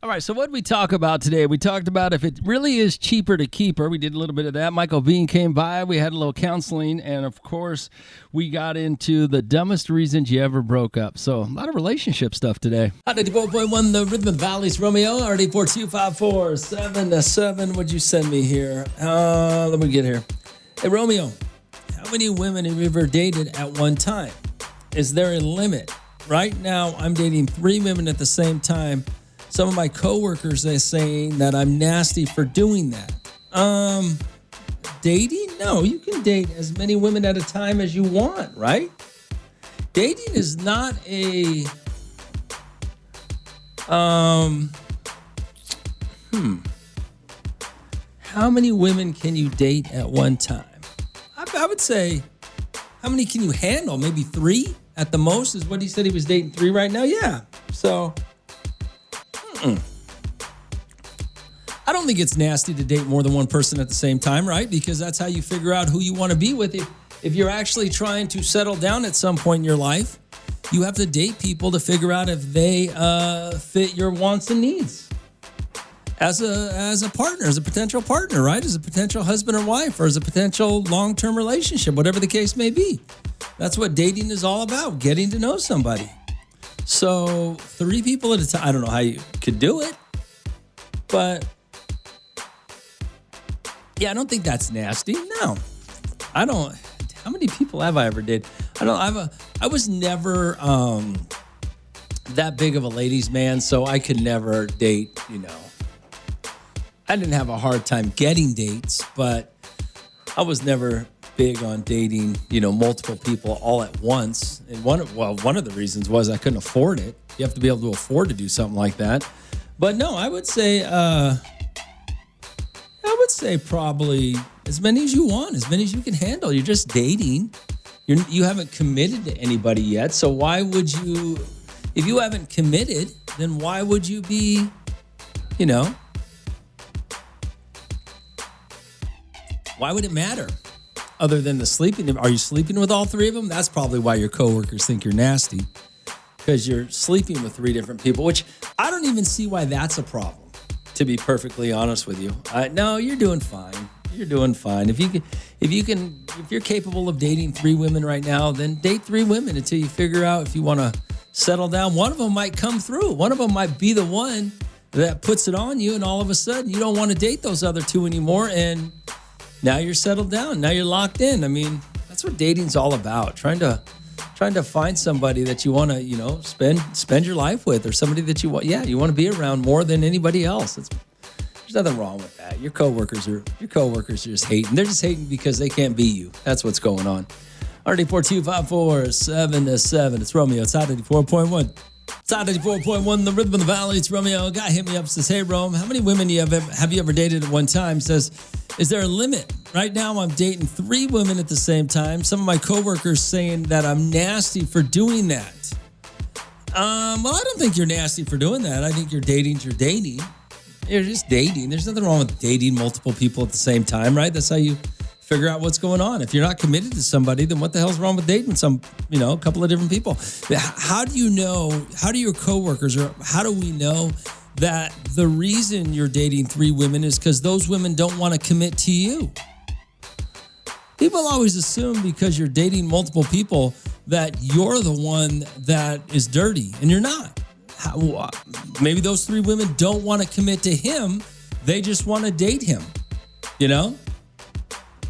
All right, so what did we talk about today? We talked about if it really is cheaper to keep her. We did a little bit of that. Micheal Bean came by. We had a little counseling. And, of course, we got into the dumbest reasons you ever broke up. So a lot of relationship stuff today. 94.1, the Rhythm of the Valley's Romeo. RD42547. What'd you send me here? Let me get here. Hey, Romeo, how many women have you ever dated at one time? Is there a limit? Right now, I'm dating 3 women at the same time. Some of my coworkers, they're saying that I'm nasty for doing that. Dating? No, you can date as many women at a time as you want, right? Dating is not a, how many women can you date at one time? I would say, how many can you handle? Maybe 3 at the most is what he said. He was dating 3 right now. Yeah. So, I don't think it's nasty to date more than one person at the same time, right? Because that's how you figure out who you want to be with. If you're actually trying to settle down at some point in your life, you have to date people to figure out if they fit your wants and needs. As a partner, as a potential partner, right? As a potential husband or wife, or as a potential long-term relationship, whatever the case may be. That's what dating is all about, getting to know somebody. So 3 people at a time, I don't know how you could do it, but yeah, I don't think that's nasty. No, I don't. How many people have I ever dated? I was never that big of a ladies' man, so I could never date, I didn't have a hard time getting dates, but I was never big on dating, multiple people all at once. And one of the reasons was I couldn't afford it. You have to be able to afford to do something like that. But no, I would say probably as many as you want, as many as you can handle. You're just dating. You haven't committed to anybody yet. So why would you, if you haven't committed, then why would you be, why would it matter? Other than the sleeping, are you sleeping with all 3 of them? That's probably why your coworkers think you're nasty, because you're sleeping with 3 different people, which I don't even see why that's a problem, to be perfectly honest with you. No, you're doing fine. You're doing fine. If you're capable of dating 3 women right now, then date 3 women until you figure out if you want to settle down. One of them might come through. One of them might be the one that puts it on you, and all of a sudden you don't want to date those other 2 anymore, and now you're settled down. Now you're locked in. I mean, that's what dating's all about. Trying to find somebody that you want to, spend your life with, or somebody that you want to be around more than anybody else. There's nothing wrong with that. Your coworkers are just hating. They're just hating because they can't be you. That's what's going on. RD42547. It's Romeo. It's Hot 84.1. It's Hot 84.1, the Rhythm of the Valley. It's Romeo. A guy hit me up, says, hey, Rome, how many women have you ever dated at one time? Says, is there a limit? Right now, I'm dating 3 women at the same time. Some of my coworkers saying that I'm nasty for doing that. Well, I don't think you're nasty for doing that. I think you're dating. You're just dating. There's nothing wrong with dating multiple people at the same time, right? That's how you figure out what's going on. If you're not committed to somebody, then what the hell's wrong with dating a couple of different people? How do you know, how do your coworkers, or how do we know that the reason you're dating 3 women is because those women don't want to commit to you? People always assume because you're dating multiple people that you're the one that is dirty, and you're not. Maybe those 3 women don't want to commit to him. They just want to date him,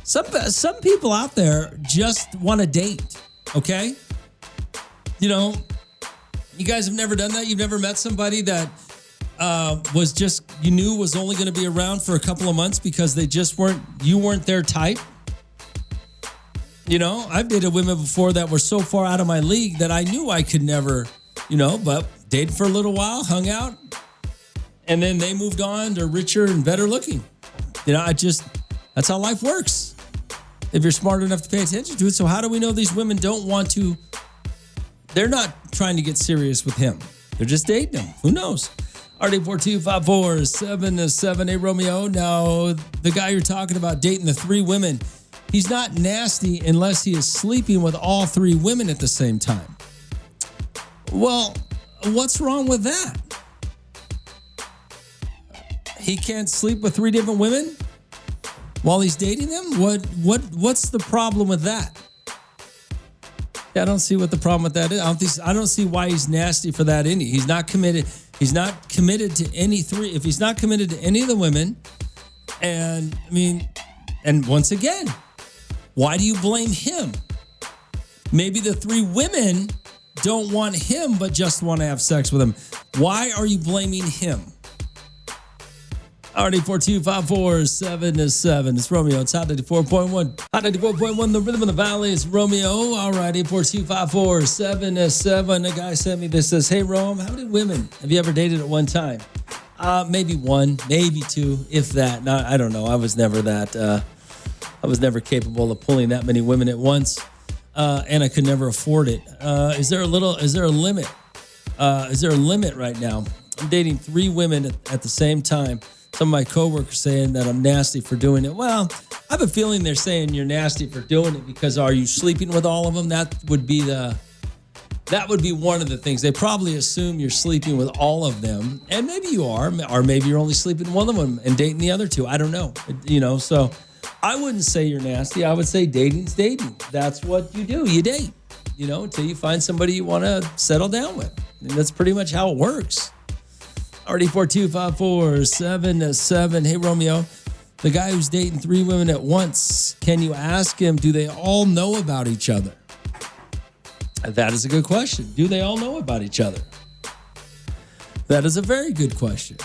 Some people out there just want to date, okay? You guys have never done that? You've never met somebody that you knew was only going to be around for a couple of months because you weren't their type? I've dated women before that were so far out of my league that I knew I could never, but dated for a little while, hung out, and then they moved on to richer and better looking. That's how life works. If you're smart enough to pay attention to it. So how do we know these women don't want to, they're not trying to get serious with him. They're just dating him. Who knows? RD42547. Hey, Romeo. Now, the guy you're talking about dating the 3 women, he's not nasty unless he is sleeping with all 3 women at the same time. Well, what's wrong with that? He can't sleep with 3 different women while he's dating them? What's the problem with that? Yeah, I don't see what the problem with that is. I don't see why he's nasty for that any. He's not committed. He's not committed to any 3. If he's not committed to any of the women, and once again, why do you blame him? Maybe the 3 women don't want him, but just want to have sex with him. Why are you blaming him? Alrighty, 42547-7. It's Romeo. It's Hot 94.1. Hot 94.1, the rhythm of the valley. It's Romeo. Alrighty, 42547-7. A guy sent me this, says, hey, Rome, how many women have you ever dated at one time? Maybe 1, maybe 2, if that. No, I don't know. I was never capable of pulling that many women at once. And I could never afford it. Is there a limit? Is there a limit right now? I'm dating 3 women at the same time. Some of my coworkers saying that I'm nasty for doing it. Well, I have a feeling they're saying you're nasty for doing it because are you sleeping with all of them? That would be one of the things. They probably assume you're sleeping with all of them, and maybe you are, or maybe you're only sleeping with one of them and dating the other 2. I don't know. So I wouldn't say you're nasty. I would say dating's dating. That's what you do. You date, until you find somebody you want to settle down with. And that's pretty much how it works. Already 42547-7. Hey, Romeo, the guy who's dating 3 women at once, can you ask him, do they all know about each other? That is a good question. Do they all know about each other? That is a very good question.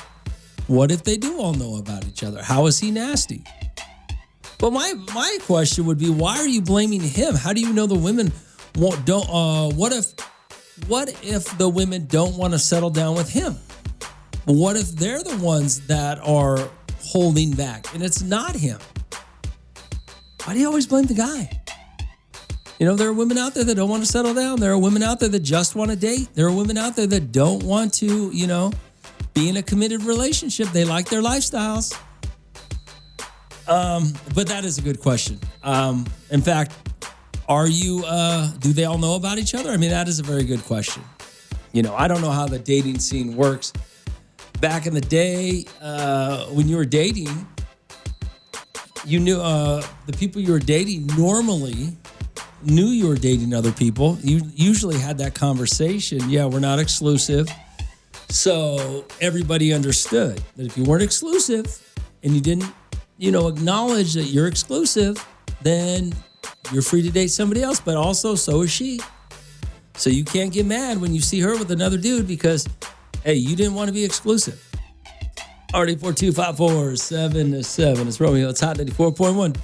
What if they do all know about each other? How is he nasty? But my question would be, why are you blaming him? How do you know the women don't? What if the women don't want to settle down with him? What if they're the ones that are holding back and it's not him? Why do you always blame the guy? There are women out there that don't want to settle down. There are women out there that just want to date. There are women out there that don't want to, be in a committed relationship. They like their lifestyles. But that is a good question. In fact, do they all know about each other? That is a very good question. I don't know how the dating scene works. Back in the day, when you were dating, you knew the people you were dating normally knew you were dating other people. You usually had that conversation. Yeah, we're not exclusive. So everybody understood that if you weren't exclusive and you didn't, acknowledge that you're exclusive, then you're free to date somebody else. But also, so is she. So you can't get mad when you see her with another dude because, hey, you didn't want to be exclusive. Already 42547-7. It's Romeo. It's Hot 94.1.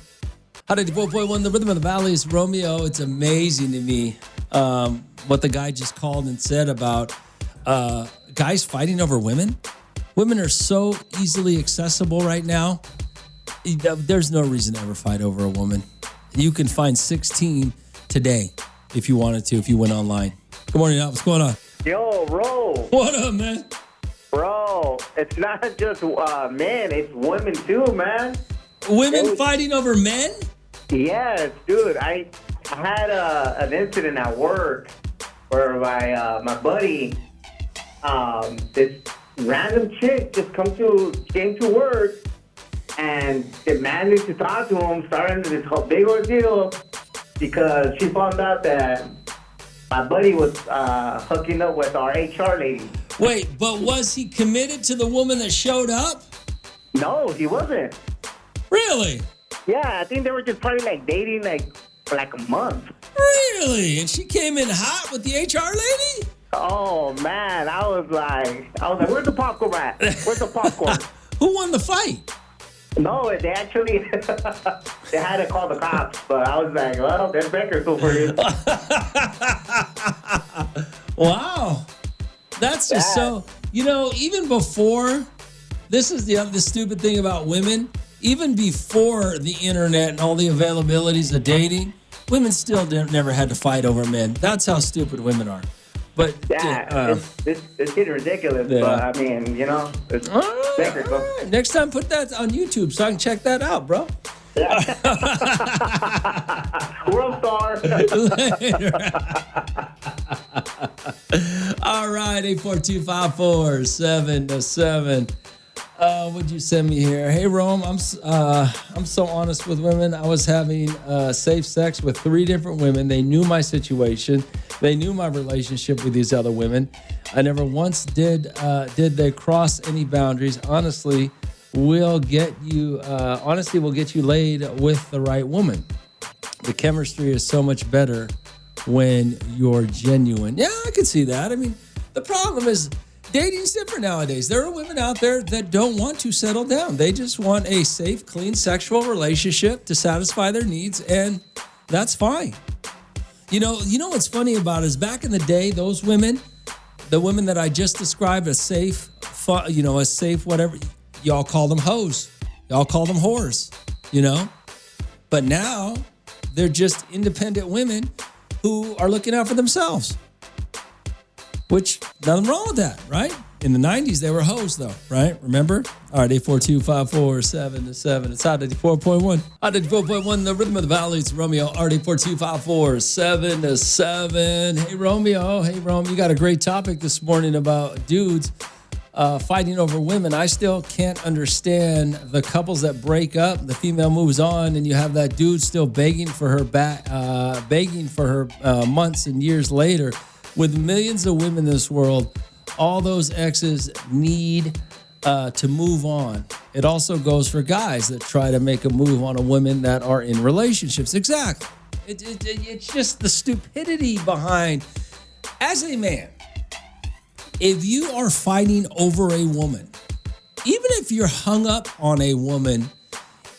Hot 94.1, the rhythm of the valley is Romeo. It's amazing to me what the guy just called and said about guys fighting over women. Women are so easily accessible right now. There's no reason to ever fight over a woman. You can find 16 today if you wanted to, if you went online. Good morning, Al. What's going on? Yo, bro. What up, man? Bro, it's not just men, it's women too, man. Women fighting over men? Yes, dude. I had an incident at work where my buddy, this random chick just came to work and demanded to talk to him, starting this whole big ordeal because she found out that my buddy was hooking up with our HR lady. Wait, but was he committed to the woman that showed up? No, he wasn't. Really? Yeah, I think they were just probably dating for a month. Really? And she came in hot with the HR lady? Oh man, I was like, where's the popcorn at? Where's the popcorn? Who won the fight? No, they actually they had to call the cops, but I was like, well, there's records for you. Wow. That's just so, even before, this is the stupid thing about women, even before the internet and all the availabilities of dating, women still never had to fight over men. That's how stupid women are. But it's getting ridiculous. Yeah. But it's records. Right. Next time, put that on YouTube so I can check that out, bro. Yeah. World star. All right, 842-547-7. What'd you send me here? Hey, Rome, I'm so honest with women. I was having safe sex with 3 different women. They knew my situation. They knew my relationship with these other women. I never once did they cross any boundaries. Honestly, we'll get you laid with the right woman. The chemistry is so much better when you're genuine. Yeah, I can see that. I mean, the problem is dating's different nowadays. There are women out there that don't want to settle down. They just want a safe, clean sexual relationship to satisfy their needs, and that's fine. You know what's funny about it is back in the day, those women, the women that I just described as safe, a safe whatever, y'all call them hoes. Y'all call them whores, But now they're just independent women who are looking out for themselves. Which, nothing wrong with that, right? In the 90s, they were hoes, though, right? Remember? All right, 842-547-7. It's Hot 94.1. Hot 94.1, the Rhythm of the Valley. It's Romeo. All right, 842-547-7. Hey, Romeo. Hey, Rome. You got a great topic this morning about dudes fighting over women. I still can't understand the couples that break up. The female moves on, and you have that dude still begging for her back, months and years later. With millions of women in this world, all those exes need to move on. It also goes for guys that try to make a move on a women that are in relationships. Exactly. It's just the stupidity behind. As a man, if you are fighting over a woman, even if you're hung up on a woman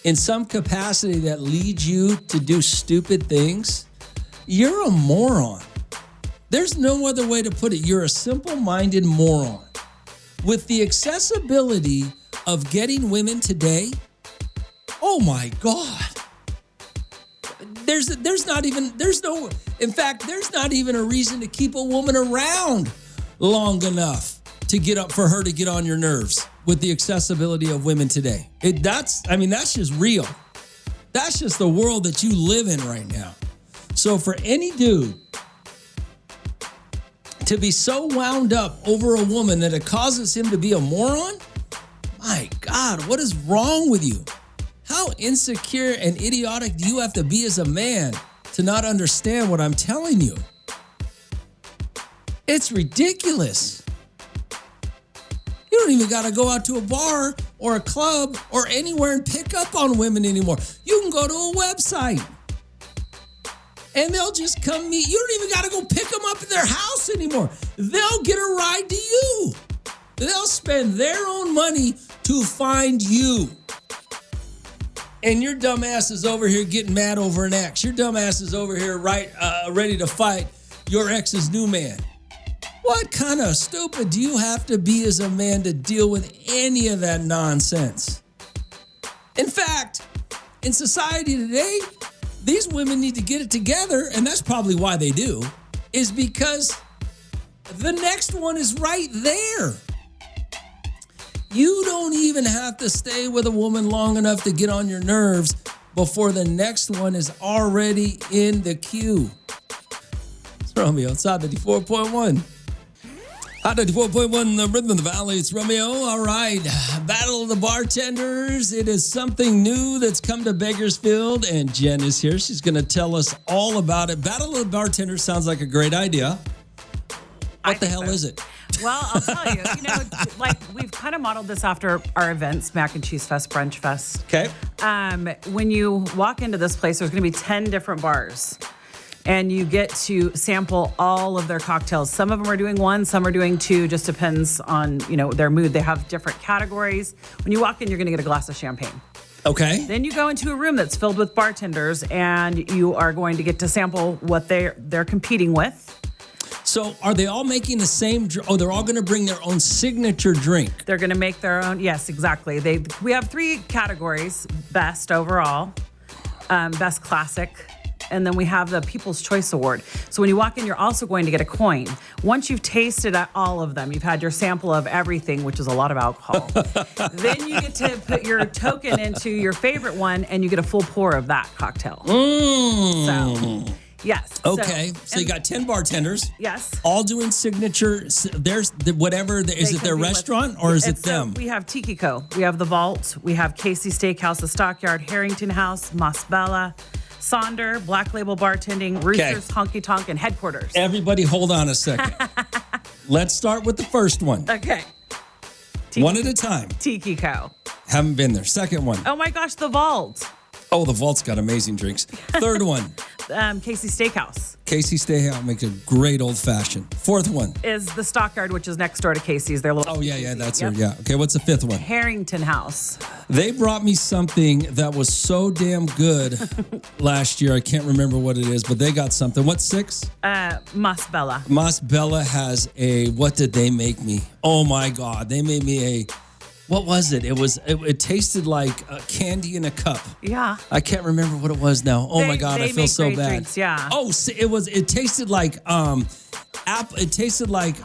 in some capacity that leads you to do stupid things, you're a moron. There's no other way to put it. You're a simple-minded moron. With the accessibility of getting women today, oh my God. There's not even a reason to keep a woman around long enough to get up for her to get on your nerves with the accessibility of women today. That's just real. That's just the world that you live in right now. So for any dude to be so wound up over a woman that it causes him to be a moron, my God, what is wrong with you? How insecure and idiotic do you have to be as a man to not understand what I'm telling you? It's ridiculous. You don't even got to go out to a bar or a club or anywhere and pick up on women anymore. You can go to a website and they'll just come meet. You don't even got to go pick them up in their house anymore. They'll get a ride to you. They'll spend their own money to find you. And your dumbass is over here getting mad over an ex. Your dumbass is over here ready to fight your ex's new man. What kind of stupid do you have to be as a man to deal with any of that nonsense? In fact, in society today, these women need to get it together, and that's probably why they do, is because the next one is right there. You don't even have to stay with a woman long enough to get on your nerves before the next one is already in the queue. It's Romeo. It's Hot 94.1. Hot 94.1, the Rhythm of the Valley. It's Romeo. All right. Battle of the Bartenders. It is something new that's come to Bakersfield, and Jen is here. She's going to tell us all about it. Battle of the Bartenders sounds like a great idea. What the hell is it? Well, I'll tell you, we've kind of modeled this after our events, Mac and Cheese Fest, Brunch Fest. Okay. When you walk into this place, there's going to be 10 different bars. And you get to sample all of their cocktails. Some of them are doing one, some are doing two, just depends on, their mood. They have different categories. When you walk in, you're gonna get a glass of champagne. Okay. Then you go into a room that's filled with bartenders, and you are going to get to sample what they're competing with. So are they all making the same? They're all going to bring their own signature drink. They're going to make their own. Yes, exactly. We have 3 categories: best overall, best classic, and then we have the People's Choice Award. So when you walk in, you're also going to get a coin. Once you've tasted all of them, you've had your sample of everything, which is a lot of alcohol. Then you get to put your token into your favorite one, and you get a full pour of that cocktail. Mm. So Yes. Okay. So you got 10 bartenders. Yes. All doing signature. There's whatever. Is it their restaurant or is it them? We have Tiki Co. We have The Vault. We have Casey Steakhouse, The Stockyard, Harrington House, Mas Bella, Sonder, Black Label Bartending, Roosters, Honky Tonk, and Headquarters. Everybody hold on a second. Let's start with the first one. Okay. One at a time. Tiki Co. Haven't been there. Second one. Oh my gosh, The Vault. Oh, the Vault's got amazing drinks. Third one. Casey Steakhouse. Casey Steakhouse makes a great old fashioned. Fourth one. Is the Stockyard, which is next door to Casey's. Their little. Oh, yeah, that's her. Yeah. Okay, what's the fifth one? Harrington House. They brought me something that was so damn good last year. I can't remember what it is, but they got something. What's six? Mas Bella. Mas Bella has a, what did they make me? Oh my God. They made me a, what was it? It tasted like candy in a cup. Yeah. I can't remember what it was now. Oh my God, I feel so bad. Drinks, yeah. Oh, it tasted like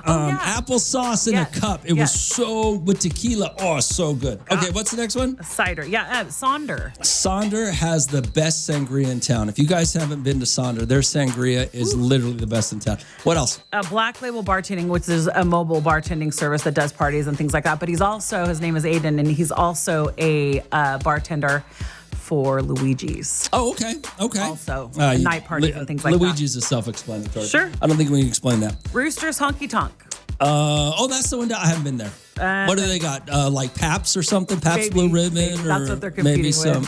applesauce in a cup. It was so with tequila. Oh, so good. Okay, what's the next one? Cider. Yeah, Sonder. Sonder has the best sangria in town. If you guys haven't been to Sonder, their sangria is literally the best in town. What else? Black Label Bartending, which is a mobile bartending service that does parties and things like that. But his name is Aiden, and he's also a bartender for Luigi's. Oh, okay. Also, night parties and things like that. Luigi's is self-explanatory. Sure. I don't think we can explain that. Roosters Honky Tonk. That's the one that I haven't been there. What do they got? Like Pabst or something? Pabst Blue Ribbon? Or that's what they're competing maybe some.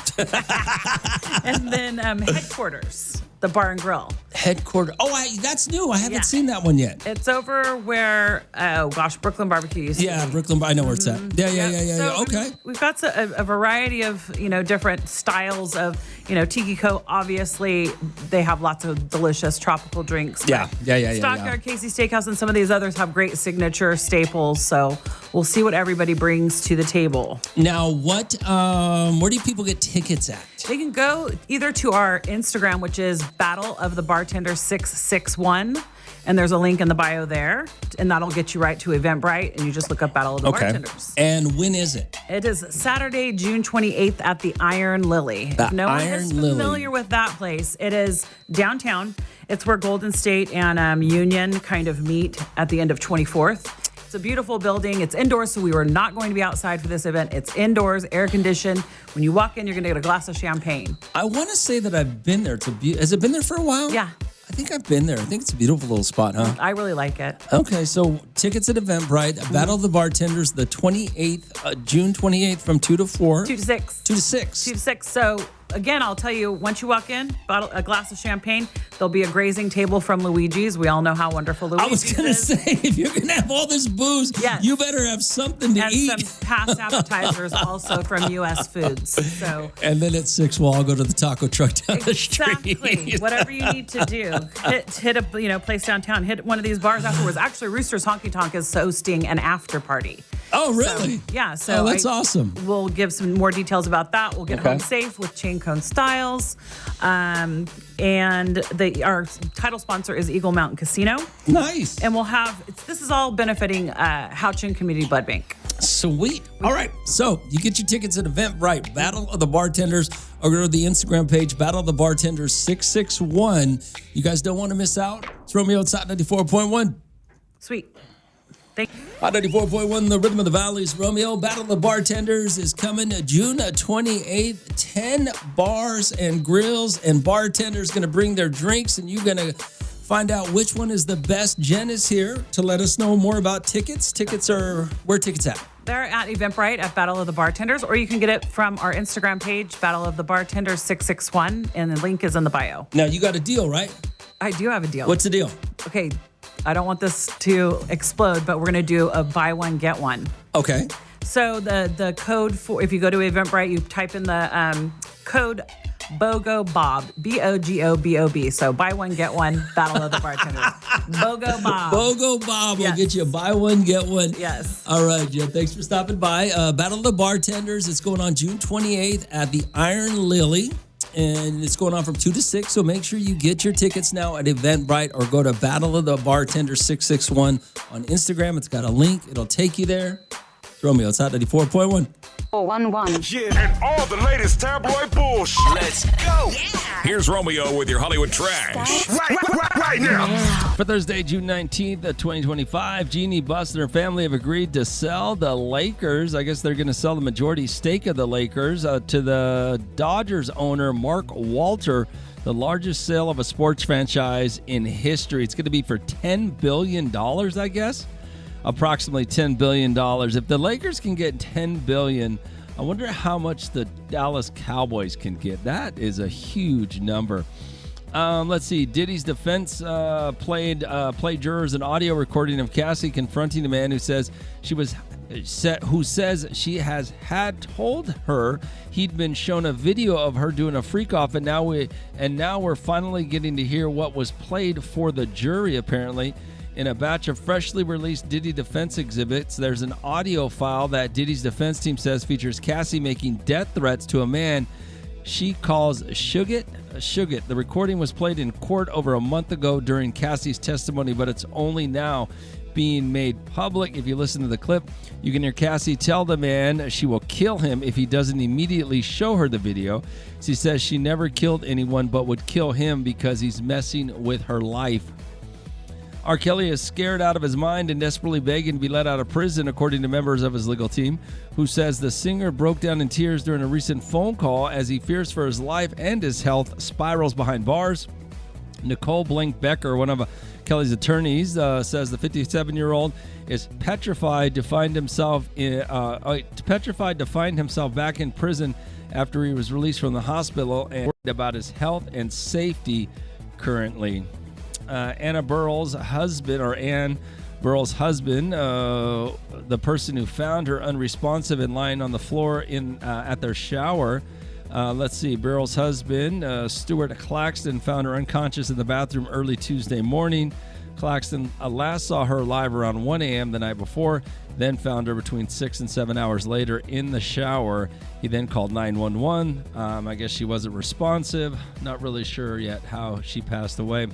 And then Headquarters, the bar and grill. Headquarters. Oh, that's new. I haven't seen that one yet. It's over where, Brooklyn Barbecue used to be. Brooklyn. I know where it's at. Yeah. So Okay. We've got a variety of, different styles of, Tiki Co. Obviously, they have lots of delicious tropical drinks. Yeah. Stockyard, Casey Steakhouse, and some of these others have great signature staples. So we'll see what everybody brings to the table. Now, where do people get tickets at? They can go either to our Instagram, which is Battle of the Bartender 661. And there's a link in the bio there, and that'll get you right to Eventbrite, and you just look up Battle of the Bartenders. And when is it? It is Saturday, June 28th at the Iron Lily. If no one is familiar with that place, it is downtown. It's where Golden State and Union kind of meet at the end of 24th. It's a beautiful building. It's indoors, so we were not going to be outside for this event. It's indoors, air conditioned. When you walk in, you're going to get a glass of champagne. I want to say that I've been there. Has it been there for a while? Yeah. I think I've been there. I think it's a beautiful little spot, huh? I really like it. Okay, so tickets at Eventbrite, Battle of the Bartenders, the 28th, June 28th from 2 to 4. 2 to 6. 2 to 6. 2 to 6. So, again, I'll tell you, once you walk in, a glass of champagne, there'll be a grazing table from Luigi's. We all know how wonderful Luigi's is. I was going to say, if you're going to have all this booze, you better have something to eat. And some past appetizers also from U.S. Foods. So. And then at 6, we'll all go to the taco truck down the street. Exactly. Whatever you need to do. Hit a place downtown. Hit one of these bars afterwards. Actually, Roosters Honky Tonk is hosting an after party. Oh, really? So that's awesome. We'll give some more details about that. We'll get home safe with Chain Cone Styles. And our title sponsor is Eagle Mountain Casino. Nice. And we'll have, this is all benefiting Houchin Community Blood Bank. Sweet. All right. So you get your tickets at Eventbrite, Battle of the Bartenders, or go to the Instagram page, Battle of the Bartenders 661. You guys don't want to miss out. It's Romeo at Hot 94.1. Sweet. Thank you. Hot 94.1, the Rhythm of the Valley's Romeo. Battle of the Bartenders is coming June 28th. 10 bars and grills and bartenders going to bring their drinks, and you're going to find out which one is the best. Jen is here to let us know more about tickets. Where tickets at? They're at Eventbrite at Battle of the Bartenders, or you can get it from our Instagram page, Battle of the Bartenders 661, and the link is in the bio. Now, you got a deal, right? I do have a deal. What's the deal? Okay, I don't want this to explode, but we're going to do a buy one, get one. Okay. So the code for, if you go to Eventbrite, you type in the code BOGO Bob, BOGOBOB. So buy one, get one, Battle of the Bartenders. BOGO Bob. BOGO Bob will get you buy one, get one. Yes. All right, Jen. Thanks for stopping by. Battle of the Bartenders. It's going on June 28th at the Iron Lily. And it's going on from 2 to 6, so make sure you get your tickets now at Eventbrite or go to Battle of the Bartender 661 on Instagram. It's got a link. It'll take you there. Romeo, it's Hot 94.1. 411. Yeah, and all the latest tabloid bullshit. Let's go. Yeah. Here's Romeo with your Hollywood trash. Right now. For Thursday, June 19th, 2025, Jeannie Buss and her family have agreed to sell the Lakers. I guess they're going to sell the majority stake of the Lakers to the Dodgers owner, Mark Walter, the largest sale of a sports franchise in history. It's going to be for $10 billion, I guess. Approximately $10 billion. If the Lakers can get $10 billion, I wonder how much the Dallas Cowboys can get. That is a huge number. Let's see. Diddy's defense played jurors an audio recording of Cassie confronting a man who says she had told her he'd been shown a video of her doing a freak off, and now we're finally getting to hear what was played for the jury. Apparently, in a batch of freshly released Diddy defense exhibits, there's an audio file that Diddy's defense team says features Cassie making death threats to a man she calls Shugit. The recording was played in court over a month ago during Cassie's testimony, but it's only now being made public. If you listen to the clip, you can hear Cassie tell the man she will kill him if he doesn't immediately show her the video. She says she never killed anyone but would kill him because he's messing with her life. R. Kelly is scared out of his mind and desperately begging to be let out of prison, according to members of his legal team, who says the singer broke down in tears during a recent phone call as he fears for his life and his health, spirals behind bars. Nicole Blank-Becker, one of Kelly's attorneys, says the 57-year-old is petrified to find himself back in prison after he was released from the hospital and worried about his health and safety currently. Ann Burrell's husband, the person who found her unresponsive and lying on the floor at their shower. Burrell's husband, Stuart Claxton, found her unconscious in the bathroom early Tuesday morning. Claxton last saw her alive around 1 a.m. the night before, then found her between 6 and 7 hours later in the shower. He then called 911. I guess she wasn't responsive. Not really sure yet how she passed away.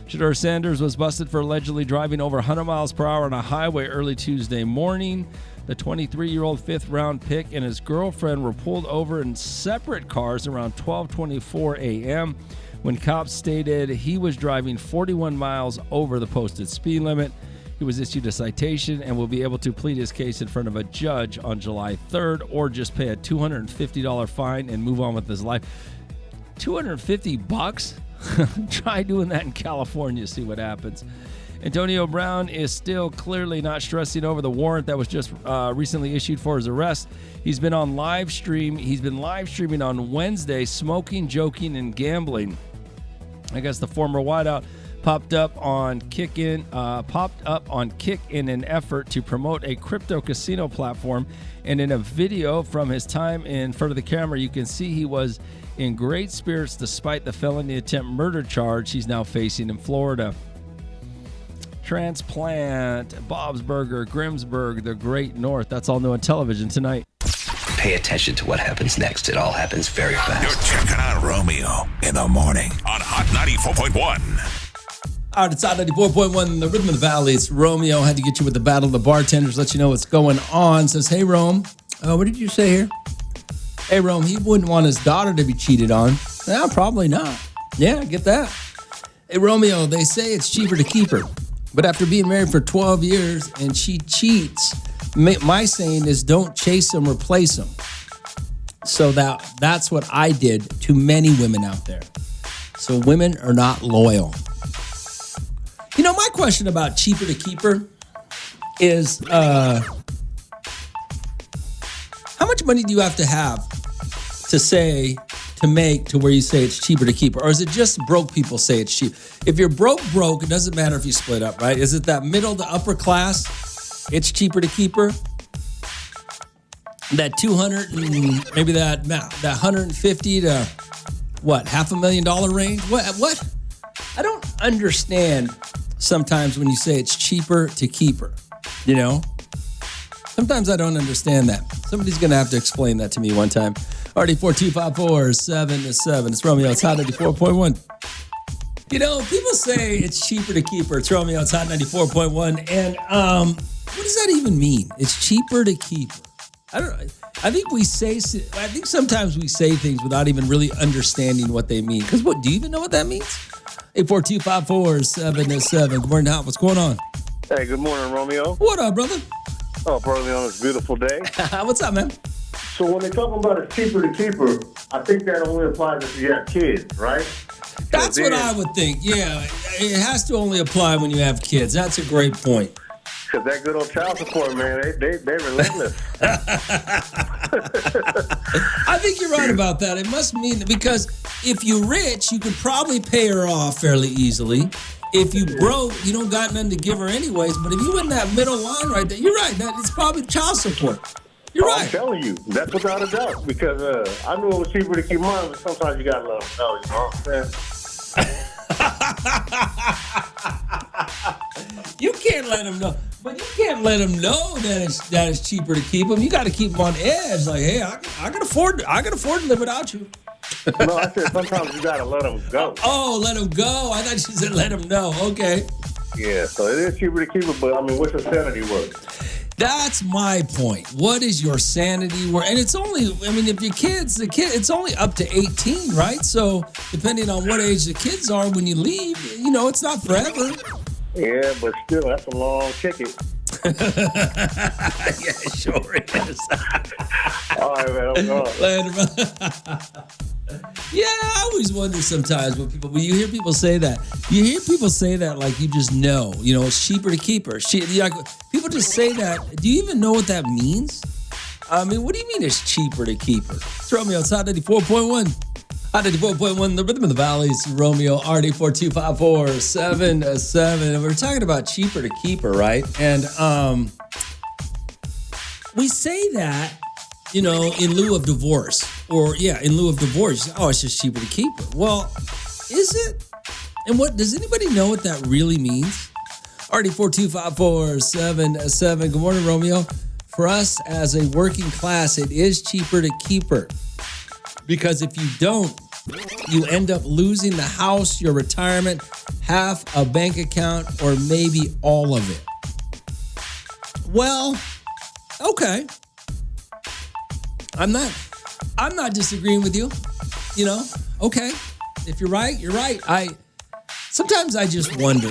Shedeur Sanders was busted for allegedly driving over 100 miles per hour on a highway early Tuesday morning. The 23-year-old fifth-round pick and his girlfriend were pulled over in separate cars around 12:24 a.m. when cops stated he was driving 41 miles over the posted speed limit. He was issued a citation and will be able to plead his case in front of a judge on July 3rd or just pay a $250 fine and move on with his life. $250? Try doing that in California, see what happens. Antonio Brown is still clearly not stressing over the warrant that was just recently issued for his arrest. He's been live streaming on Wednesday, smoking, joking, and gambling. I guess the former wideout popped up on Kick in an effort to promote a crypto casino platform. And in a video from his time in front of the camera, you can see he was in great spirits despite the felony attempt murder charge he's now facing in Florida. Transplant, Bob's Burger, Grimsburg, the Great North. That's all new on television tonight. Pay attention to what happens next. It all happens very fast. You're checking out Romeo in the Morning on Hot 94.1. All right, it's Hot 94.1, the Rhythm of the Valley. It's Romeo. Had to get you with the Battle of the Bartenders, let you know what's going on. Says, hey, Rome. What did you say here? Hey, Rome, he wouldn't want his daughter to be cheated on. No, probably not. Yeah, get that. Hey, Romeo, they say it's cheaper to keep her. But after being married for 12 years and she cheats, my saying is don't chase them, replace them. So that's what I did to many women out there. So women are not loyal. You know, my question about cheaper to keep her is how much money do you have to make to where you say it's cheaper to keep her? Or is it just broke people say it's cheap? If you're broke, it doesn't matter if you split up, right? Is it that middle to upper class? It's cheaper to keep her? That 200 and maybe that 150 to what, $500,000 range? What? I don't understand sometimes when you say it's cheaper to keep her, you know? Sometimes I don't understand that. Somebody's going to have to explain that to me one time. RD42547-7. It's Romeo. It's Hot 94.1. You know, people say it's cheaper to keep her. It's Romeo. It's Hot 94.1. And What does that even mean? It's cheaper to keep her. I don't know. I think sometimes we say things without even really understanding what they mean. Because do you even know what that means? 842-547-7. Good morning, Hot. What's going on? Hey, good morning, Romeo. What up, brother? Oh, brother, on this beautiful day. What's up, man? So when they talk about it's cheaper to keep her, I think that only applies if you have kids, right? That's what I would think. Yeah, it has to only apply when you have kids. That's a great point. Because that good old child support, man, they relentless. I think you're right about that. It must mean that because if you're rich, you could probably pay her off fairly easily. If you broke, you don't got nothing to give her anyways. But if you in that middle line right there, you're right. It's probably child support. You're right. I'm telling you, that's without a doubt. Because I knew it was cheaper to keep mine, but sometimes you got to let them know, you know what I'm saying? You can't let them know. But you can't let them know that it's cheaper to keep them. You got to keep them on edge. Like, hey, I can afford to live without you. No, I said sometimes you got to let them go. Oh, let them go. I thought you said let them know. Okay. Yeah, so it is cheaper to keep it, but I mean, what's your sanity worth? That's my point. What is your sanity worth? And it's only, I mean, if your kids, it's only up to 18, right? So depending on what age the kids are when you leave, it's not forever. Yeah, but still, that's a long ticket. Yeah, sure is. All right, man. I'm going. Later, brother. Yeah, I always wonder sometimes when you hear people say that. You hear people say that like you just know. It's cheaper to keep her. People just say that. Do you even know what that means? I mean, what do you mean it's cheaper to keep her? It's Romeo. It's Hot 94.1. Hot 94.1, the rhythm of the valley. It's Romeo, RD42547. And we're talking about cheaper to keep her, right? And we say that, in lieu of divorce. In lieu of divorce. Oh, it's just cheaper to keep her. Well, is it? And does anybody know what that really means? RD42547. Good morning, Romeo. For us as a working class, it is cheaper to keep her. Because if you don't, you end up losing the house, your retirement, half a bank account, or maybe all of it. Well, okay. I'm not disagreeing with you. Okay. If you're right, you're right. Sometimes I just wonder,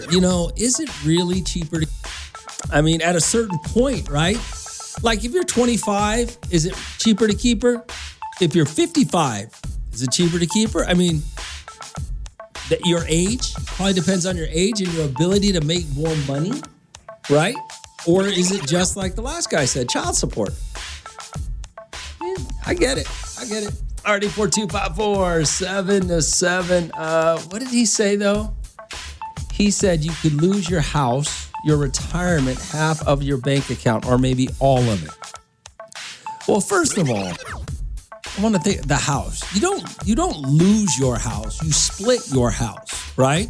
is it really cheaper to, at a certain point, right? Like if you're 25, is it cheaper to keep her? If you're 55, is it cheaper to keep her? Your age probably depends on your age and your ability to make more money, right? Or is it just like the last guy said, child support? Yeah, I get it. RD42547. What did he say though? He said you could lose your house, your retirement, half of your bank account, or maybe all of it. Well, first of all, I want to think the house. You don't lose your house. You split your house, right?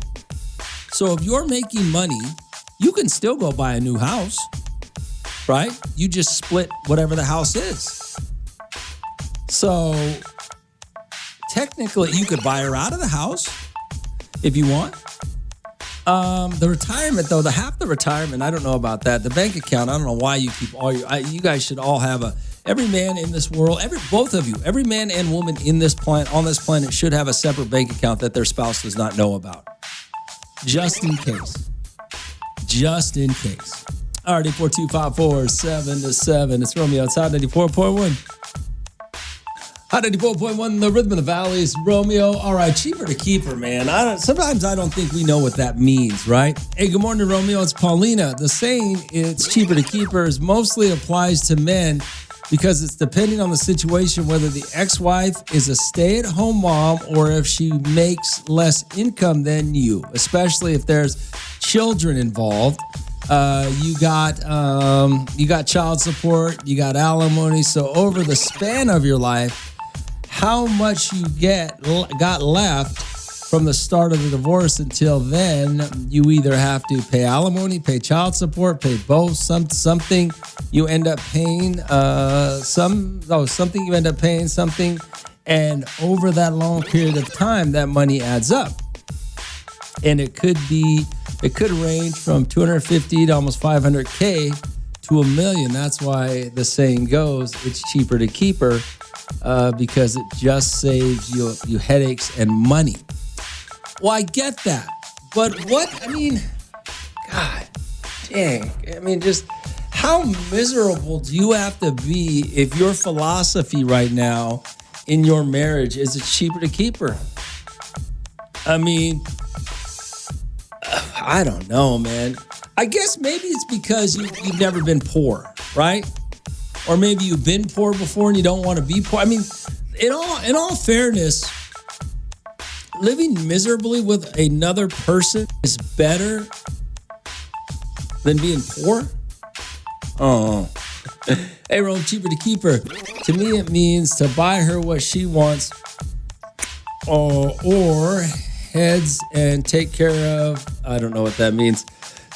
So if you're making money, you can still go buy a new house, right? You just split whatever the house is. So technically, you could buy her out of the house if you want. The retirement, though, half the retirement, I don't know about that. The bank account, I don't know why you keep you guys should all have every man in this world, both of you, every man and woman on this planet should have a separate bank account that their spouse does not know about. Just in case. RD42547. It's Romeo. It's Hot 94.1. Hot 94.1, the rhythm of the valley is Romeo. All right, cheaper to keep her, man. Sometimes I don't think we know what that means, right? Hey, good morning, Romeo. It's Paulina. The saying, it's cheaper to keep her, mostly applies to men because it's depending on the situation, whether the ex-wife is a stay-at-home mom or if she makes less income than you, especially if there's children involved. You got child support, you got alimony. So over the span of your life, how much you got left from the start of the divorce until then, you either have to pay alimony, pay child support, pay both. Something you end up paying. Something you end up paying something, and over that long period of time, that money adds up, and it could range from $250 to almost $500K to $1 million. That's why the saying goes, it's cheaper to keep her, because it just saves you headaches and money. Well, I get that. But God dang. Just how miserable do you have to be if your philosophy right now in your marriage is it's cheaper to keep her? I don't know, man. I guess maybe it's because you've never been poor, right? Or maybe you've been poor before and you don't want to be poor. In all fairness, living miserably with another person is better than being poor. Oh. Hey, Rome, cheaper to keep her. To me, it means to buy her what she wants, or heads and take care of, I don't know what that means,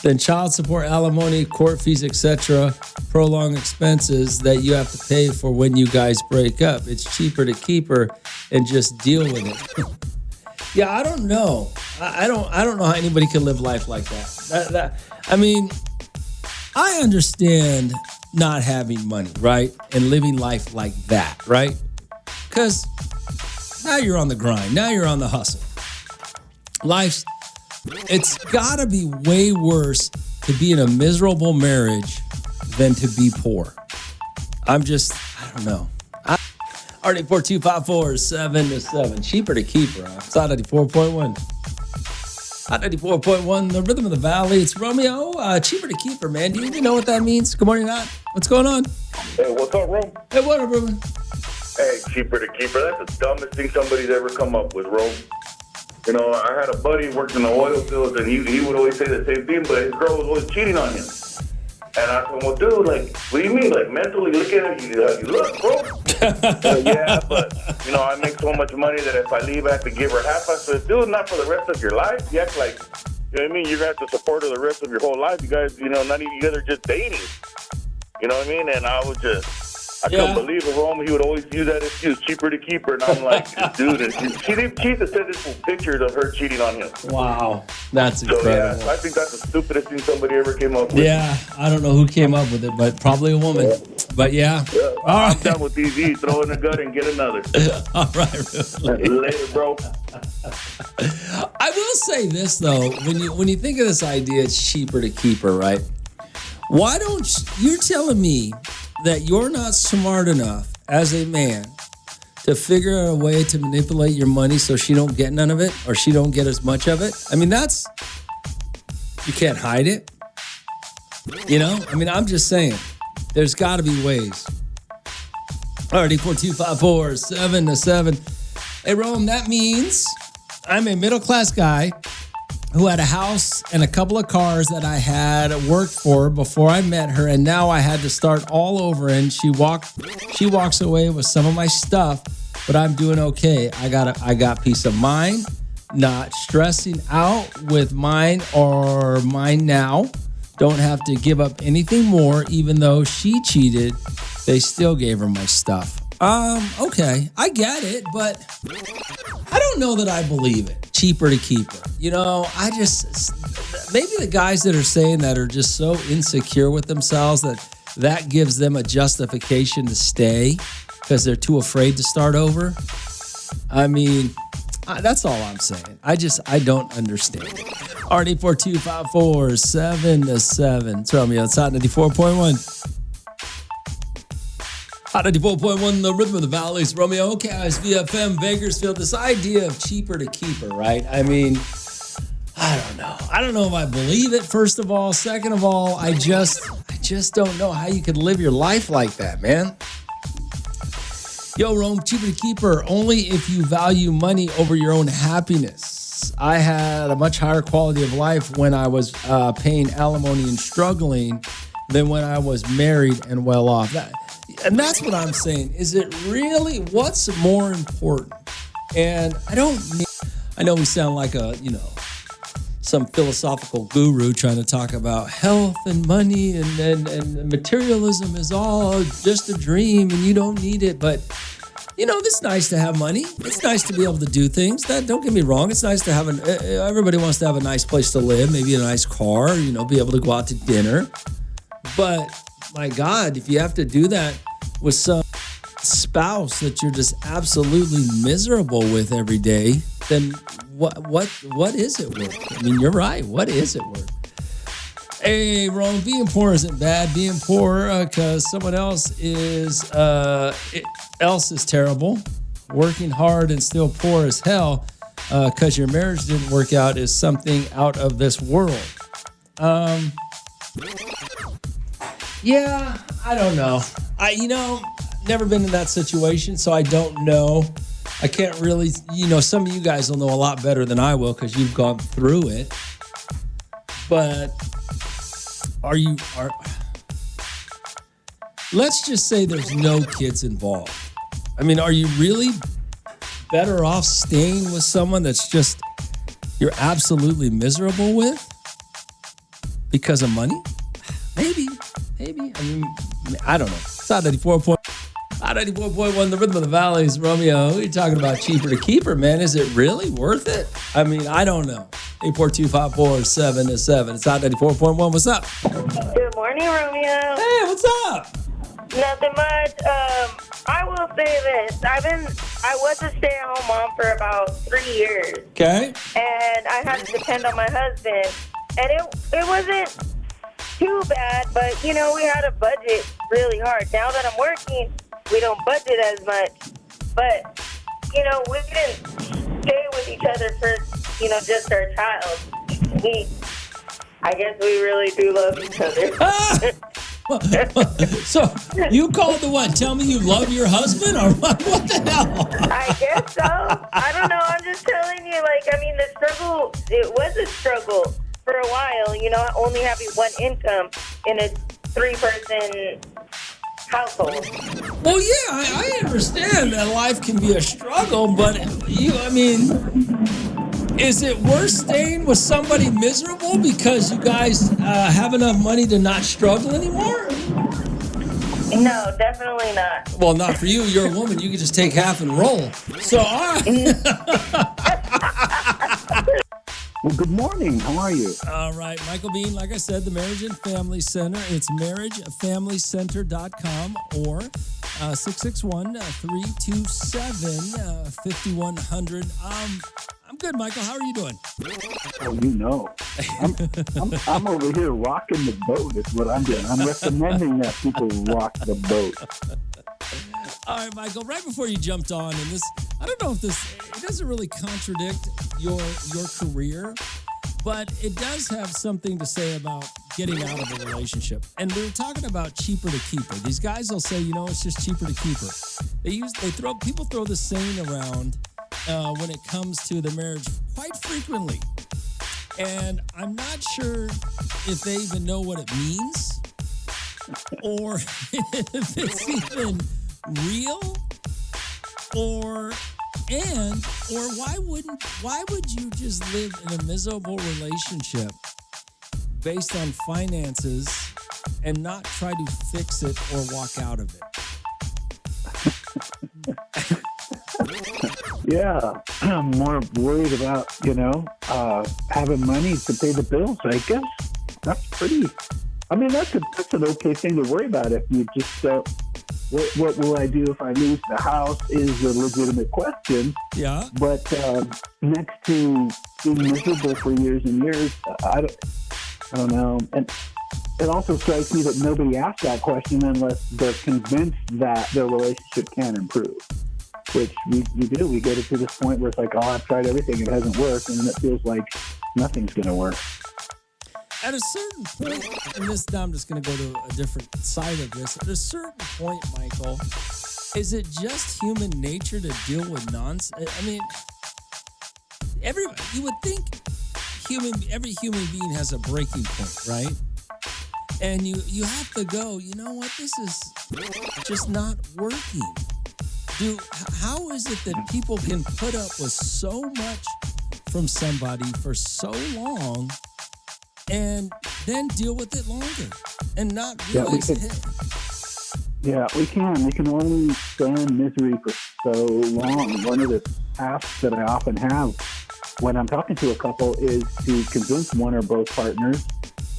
then child support, alimony, court fees, etc., prolonged expenses that you have to pay for when you guys break up. It's cheaper to keep her and just deal with it. Yeah, I don't know. I don't know how anybody can live life like that. I understand not having money, right? And living life like that, right? Because now you're on the grind. Now you're on the hustle. It's gotta be way worse to be in a miserable marriage than to be poor. I don't know. RD42547-7. Cheaper to keep her. It's Hot 94.1. Hot 94.1, the rhythm of the valley. It's Romeo. Cheaper to keep her, man. Do you even know what that means? Good morning, Hot. What's going on? Hey, what's up, Rome? Hey, what up, Ruben? Hey, cheaper to keep her. That's the dumbest thing somebody's ever come up with, Rome. You know, I had a buddy worked in the oil fields, and he would always say the same thing, but his girl was always cheating on him. And I told him, well, dude, what do you mean? Mentally looking at you, you look, bro. Yeah, but, I make so much money that if I leave, I have to give her half. I said, dude, not for the rest of your life. You act like, you know what I mean? You're going to have to support her the rest of your whole life. You guys, not even, you guys are just dating. You know what I mean? And I couldn't believe it, Rome. He would always use that excuse, cheaper to keep her. And I'm like, dude, she sent this pictures of her cheating on him. Wow, that's incredible. Yeah, I think that's the stupidest thing somebody ever came up with. Yeah, I don't know who came up with it, but probably a woman. Yeah. But yeah. All right. I'm done with TV. Throw in a gun and get another. All right, really. Later, bro. I will say this, though. When you think of this idea, it's cheaper to keep her, right? Why don't you're telling me that you're not smart enough as a man to figure out a way to manipulate your money so she don't get none of it or she don't get as much of it? You can't hide it. I'm just saying, there's got to be ways. All right, 42547-7. Hey, Rome, that means I'm a middle-class guy who had a house and a couple of cars that I had worked for before I met her, and now I had to start all over. And she walks away with some of my stuff, but I'm doing okay. I got peace of mind, not stressing out with mine or mine now. Don't have to give up anything more, even though she cheated. They still gave her my stuff. Okay, I get it, but I don't know that I believe it. Cheaper to keep her. Maybe the guys that are saying that are just so insecure with themselves that gives them a justification to stay because they're too afraid to start over. That's all I'm saying. I don't understand it. RD42547-7. It's Romeo. It's Hot 94.1. Hot 94.1, the rhythm of the valleys. Romeo, KSVFM, Bakersfield. This idea of cheaper to keep her, right? I don't know. I don't know if I believe it, first of all. Second of all, I just don't know how you could live your life like that, man. Yo, Rome, cheaper to keep her only if you value money over your own happiness. I had a much higher quality of life when I was paying alimony and struggling than when I was married and well off. And that's what I'm saying. Is it really, what's more important? And I know we sound like some philosophical guru trying to talk about health and money and materialism is all just a dream and you don't need it. But, it's nice to have money. It's nice to be able to do things. Don't get me wrong. It's nice to have everybody wants to have a nice place to live, maybe a nice car, be able to go out to dinner. But my God, if you have to do that with some spouse that you're just absolutely miserable with every day, then what is it worth? I mean, you're right. What is it worth? Hey, Rome, being poor isn't bad. Being poor because someone else is terrible. Working hard and still poor as hell because your marriage didn't work out is something out of this world. Yeah, I don't know. Never been in that situation, so I don't know. I can't really, some of you guys will know a lot better than I will because you've gone through it. But let's just say there's no kids involved. I mean, are you really better off staying with someone that's just you're absolutely miserable with because of money? Maybe. I mean, I don't know. It's not 94.1, the Rhythm of the Valleys, Romeo. We're talking about cheaper to keeper, man. Is it really worth it? I mean, I don't know. 842-547-7. It's not 94.1. What's up? Good morning, Romeo. Hey, what's up? Nothing much. I will say this. I was a stay-at-home mom for about 3 years. Okay. And I had to depend on my husband. And it wasn't too bad, but, we had to budget really hard. Now that I'm working, we don't budget as much. But, we didn't stay with each other for, just our child. I guess we really do love each other. So you called the what? Tell me you love your husband or what the hell? I guess so. I don't know. I'm just telling you, the struggle, it was a struggle for a while, only having one income in a 3-person household. Well, yeah, I understand that life can be a struggle, but is it worth staying with somebody miserable because you guys have enough money to not struggle anymore? No, definitely not. Well, not for you. You're a woman. You can just take half and roll. So, all right. Well, good morning. How are you? All right. Micheal Bean, like I said, the Marriage and Family Center. It's marriagefamilycenter.com or 661-327-5100. I'm good, Michael. How are you doing? Oh, I'm over here rocking the boat is what I'm doing. I'm recommending that people rock the boat. All right, Michael, right before you jumped on, and this, I don't know if it doesn't really contradict your career, but it does have something to say about getting out of a relationship. And we were talking about cheaper to keeper. These guys will say, it's just cheaper to keeper. People throw this saying around when it comes to the marriage quite frequently. And I'm not sure if they even know what it means or if it's even real or why would you just live in a miserable relationship based on finances and not try to fix it or walk out of it? Yeah, I'm more worried about, having money to pay the bills, I guess. That's that's an okay thing to worry about if you just, what will I do if I lose the house is a legitimate question. Yeah. But next to being miserable for years and years, I don't know. And it also strikes me that nobody asks that question unless they're convinced that their relationship can improve. Which we do. We get it to this point where it's like, I've tried everything, it hasn't worked, and then it feels like nothing's going to work. At a certain point, and now I'm just going to go to a different side of this. At a certain point, Michael, is it just human nature to deal with nonsense? I mean, you would think every human being has a breaking point, right? And you have to go, you know what, this is just not working. How is it that people can put up with so much from somebody for so long and then deal with it longer and not realize it? Yeah, we can. We can only stand misery for so long. One of the tasks that I often have when I'm talking to a couple is to convince one or both partners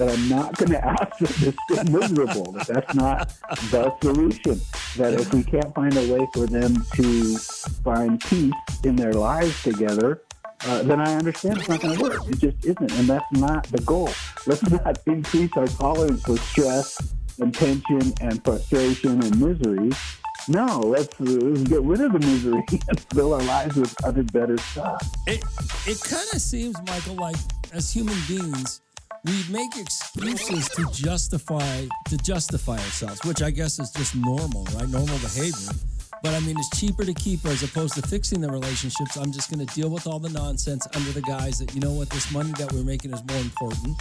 that I'm not going to ask them to stay miserable. That's not the solution. That if we can't find a way for them to find peace in their lives together, then I understand it's not going to work. It just isn't, and that's not the goal. Let's not increase our tolerance for stress and tension and frustration and misery. No, let's get rid of the misery and fill our lives with other better stuff. It kind of seems, Michael, like as human beings, we make excuses to justify ourselves, which I guess is just normal, right? Normal behavior. But I mean, it's cheaper to keep her as opposed to fixing the relationships. I'm just going to deal with all the nonsense under the guise that, you know what, this money that we're making is more important.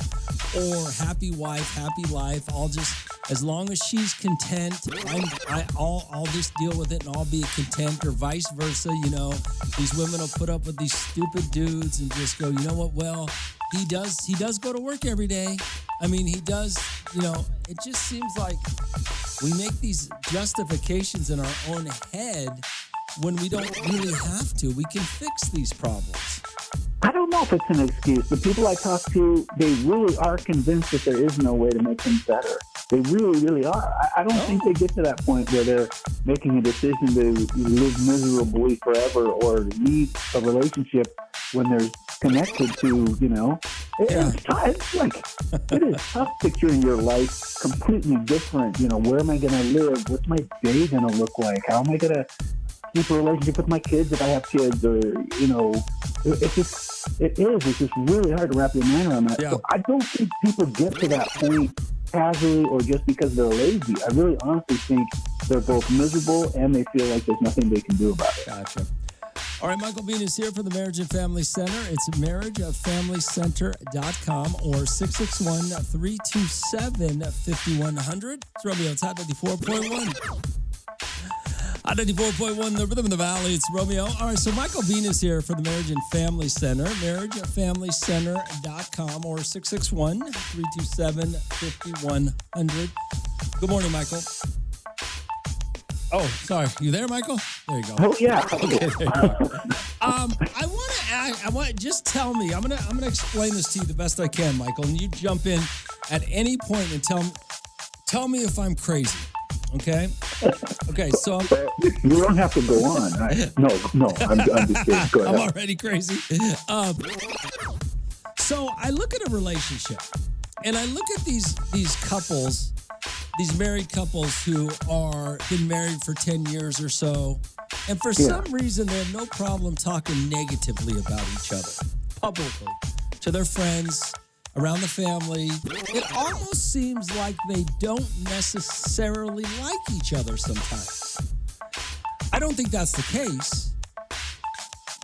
Or happy wife, happy life. I'll just, as long as she's content, I'll just deal with it and I'll be content, or vice versa. You know, these women will put up with these stupid dudes and just go, you know what, well, he does go to work every day. I mean, he does, you know, it just seems like we make these justifications in our own head when we don't really have to. We can fix these problems. I don't know if it's an excuse. The people I talk to, they really are convinced that there is no way to make things better. They really, really are. I don't think they get to that point where they're making a decision to live miserably forever or leave a relationship when they're connected to, you know. It's like, it is tough picturing your life completely different. You know, where am I going to live? What's my day going to look like? How am I going to keep a relationship with my kids if I have kids? Or, you know, it's just really hard to wrap your mind around that. Yeah. So I don't think people get to that point casually or just because they're lazy. I really honestly think they're both miserable and they feel like there's nothing they can do about it. Gotcha. All right, Micheal Bean is here for the Marriage and Family Center. It's marriageandfamilycenter.com or 661-327-5100. It's Romeo. It's Hot 94.1. Hot 94.1, the rhythm of the valley. It's Romeo. All right, so Micheal Bean is here for the Marriage and Family Center. Marriageandfamilycenter.com or 661-327-5100. Good morning, Michael. Oh, sorry. You there, Michael? There you go. Oh, yeah. Okay, there you are. I want to ask, just tell me. I'm gonna explain this to you the best I can, Michael, and you jump in at any point and tell me if I'm crazy. Okay? Okay, so you don't have to go on. No, I'm just kidding. Go ahead. I'm already crazy. So I look at a relationship, and I look at these couples, these married couples who are been married for 10 years or so, and for some reason they have no problem talking negatively about each other publicly to their friends, around the family. It almost seems like they don't necessarily like each other sometimes. I don't think that's the case,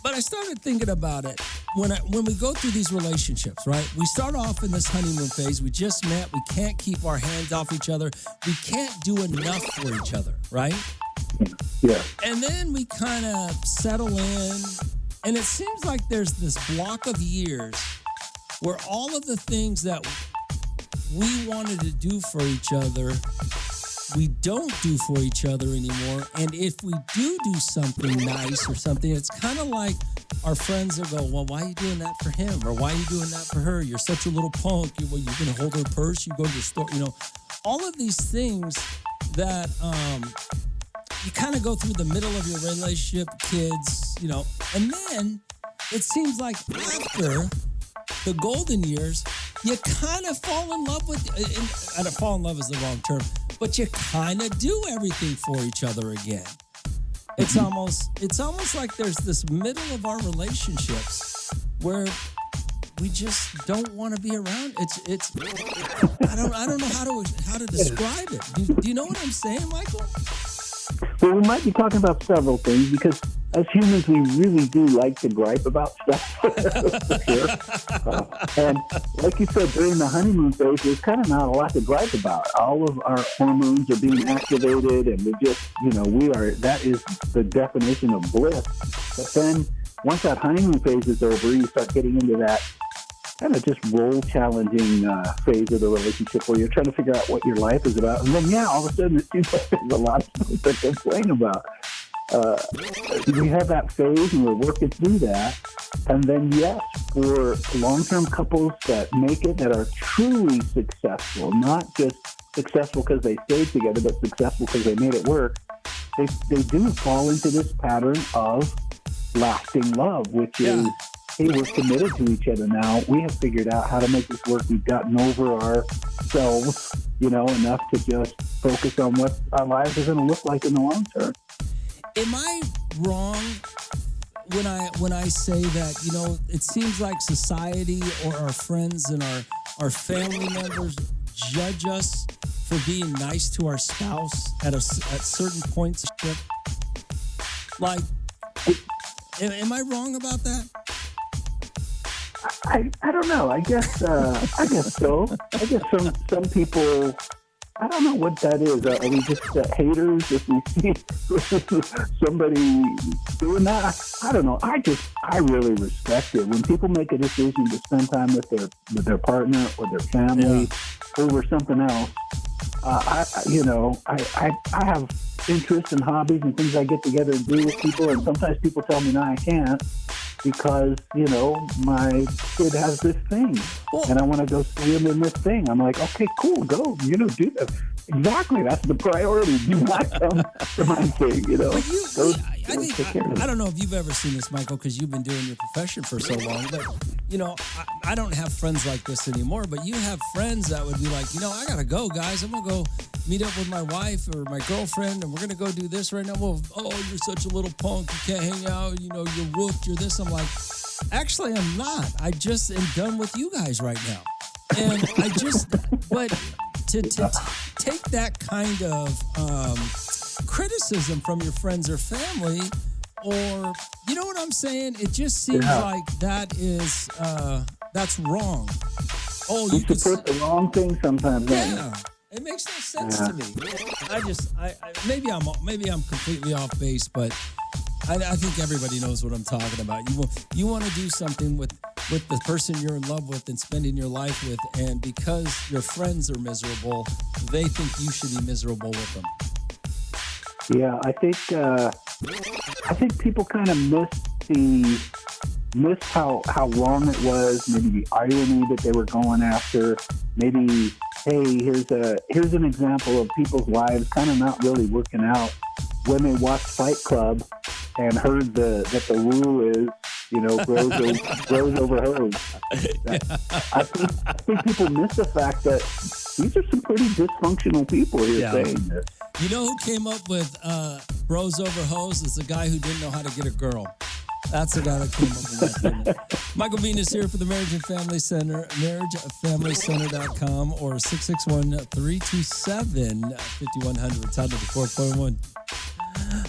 but I started thinking about it. When we go through these relationships, right? We start off in this honeymoon phase. We just met. We can't keep our hands off each other. We can't do enough for each other, right? Yeah. And then we kind of settle in, and it seems like there's this block of years where all of the things that we wanted to do for each other, we don't do for each other anymore. And if we do something nice or something, it's kind of like our friends will go, well, why are you doing that for him? Or why are you doing that for her? You're such a little punk. You're going to hold her purse. You go to the store. You know, all of these things that you kind of go through the middle of your relationship, kids, you know. And then it seems like after the golden years, you kind of fall in love with, and fall in love is the wrong term, but you kind of do everything for each other again. It's almost like there's this middle of our relationships where we just don't want to be around. It's I don't know how to describe it. Do you know what I'm saying, Michael? Well, we might be talking about several things because as humans, we really do like to gripe about stuff, for sure. And like you said, during the honeymoon phase, there's kind of not a lot to gripe about. All of our hormones are being activated, and we just, that is the definition of bliss. But then once that honeymoon phase is over, you start getting into that kind of just role challenging phase of the relationship where you're trying to figure out what your life is about. And then, all of a sudden it seems like there's a lot of stuff to complain about. we have that phase and we're working through that. And then, yes, for long-term couples that make it, that are truly successful, not just successful because they stayed together, but successful because they made it work, they do fall into this pattern of lasting love, which is, hey, we're committed to each other now. We have figured out how to make this work. We've gotten over ourselves, enough to just focus on what our lives are going to look like in the long term. Am I wrong when I say that, it seems like society or our friends and our family members judge us for being nice to our spouse at certain points? Like, am I wrong about that? I don't know. I guess so. I guess some people, I don't know what that is. Are we just haters if we see somebody doing that? I don't know. I really respect it when people make a decision to spend time with their partner or their family over something else. I have interests and hobbies and things I get together and do with people, and sometimes people tell me, no, I can't, because, my kid has this thing, and I want to go see him in this thing. I'm like, okay, cool, go, do that. Exactly, that's the priority. Do not come to my thing, I don't know if you've ever seen this, Michael, because you've been doing your profession for so long, but, I don't have friends like this anymore, but you have friends that would be like, I got to go, guys. I'm going to go meet up with my wife or my girlfriend, and we're going to go do this right now. Well, you're such a little punk. You can't hang out. You're rooked. You're this. I'm like, actually, I'm not. I just am done with you guys right now. And but to take that kind of criticism from your friends or family, or, you know what I'm saying? It just seems like that is, that's wrong. Oh, you support the wrong thing sometimes. Yeah. It makes no sense to me. Maybe I'm completely off base, but I think everybody knows what I'm talking about. You want to do something with the person you're in love with and spending your life with, and because your friends are miserable, they think you should be miserable with them. Yeah, I think people kind of missed how wrong it was. Maybe the irony that they were going after. Maybe, hey, here's an example of people's lives kind of not really working out when they watched Fight Club and heard that the rule is, grows over hose. I think people miss the fact that these are some pretty dysfunctional people here saying this. You know who came up with bros over hoes? It's the guy who didn't know how to get a girl. That's the guy that came up with that statement. Micheal Bean is here for the Marriage and Family Center, marriagefamilycenter.com, or 661-327-5100. It's out of the 4.1.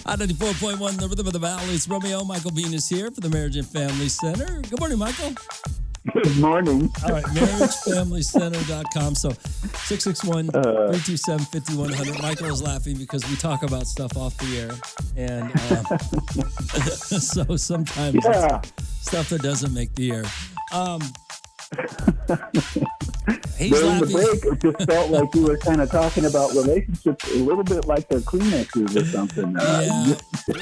Out of the 4.1, the rhythm of the valley. It's Romeo. Micheal Bean is here for the Marriage and Family Center. Good morning, Michael. Good morning. All right, marriagefamilycenter.com. So 661-327-5100. Michael is laughing because we talk about stuff off the air. And so sometimes it's stuff that doesn't make the air. He's During laughing. the break, it just felt like you were kind of talking about relationships a little bit like they're Kleenexes or something.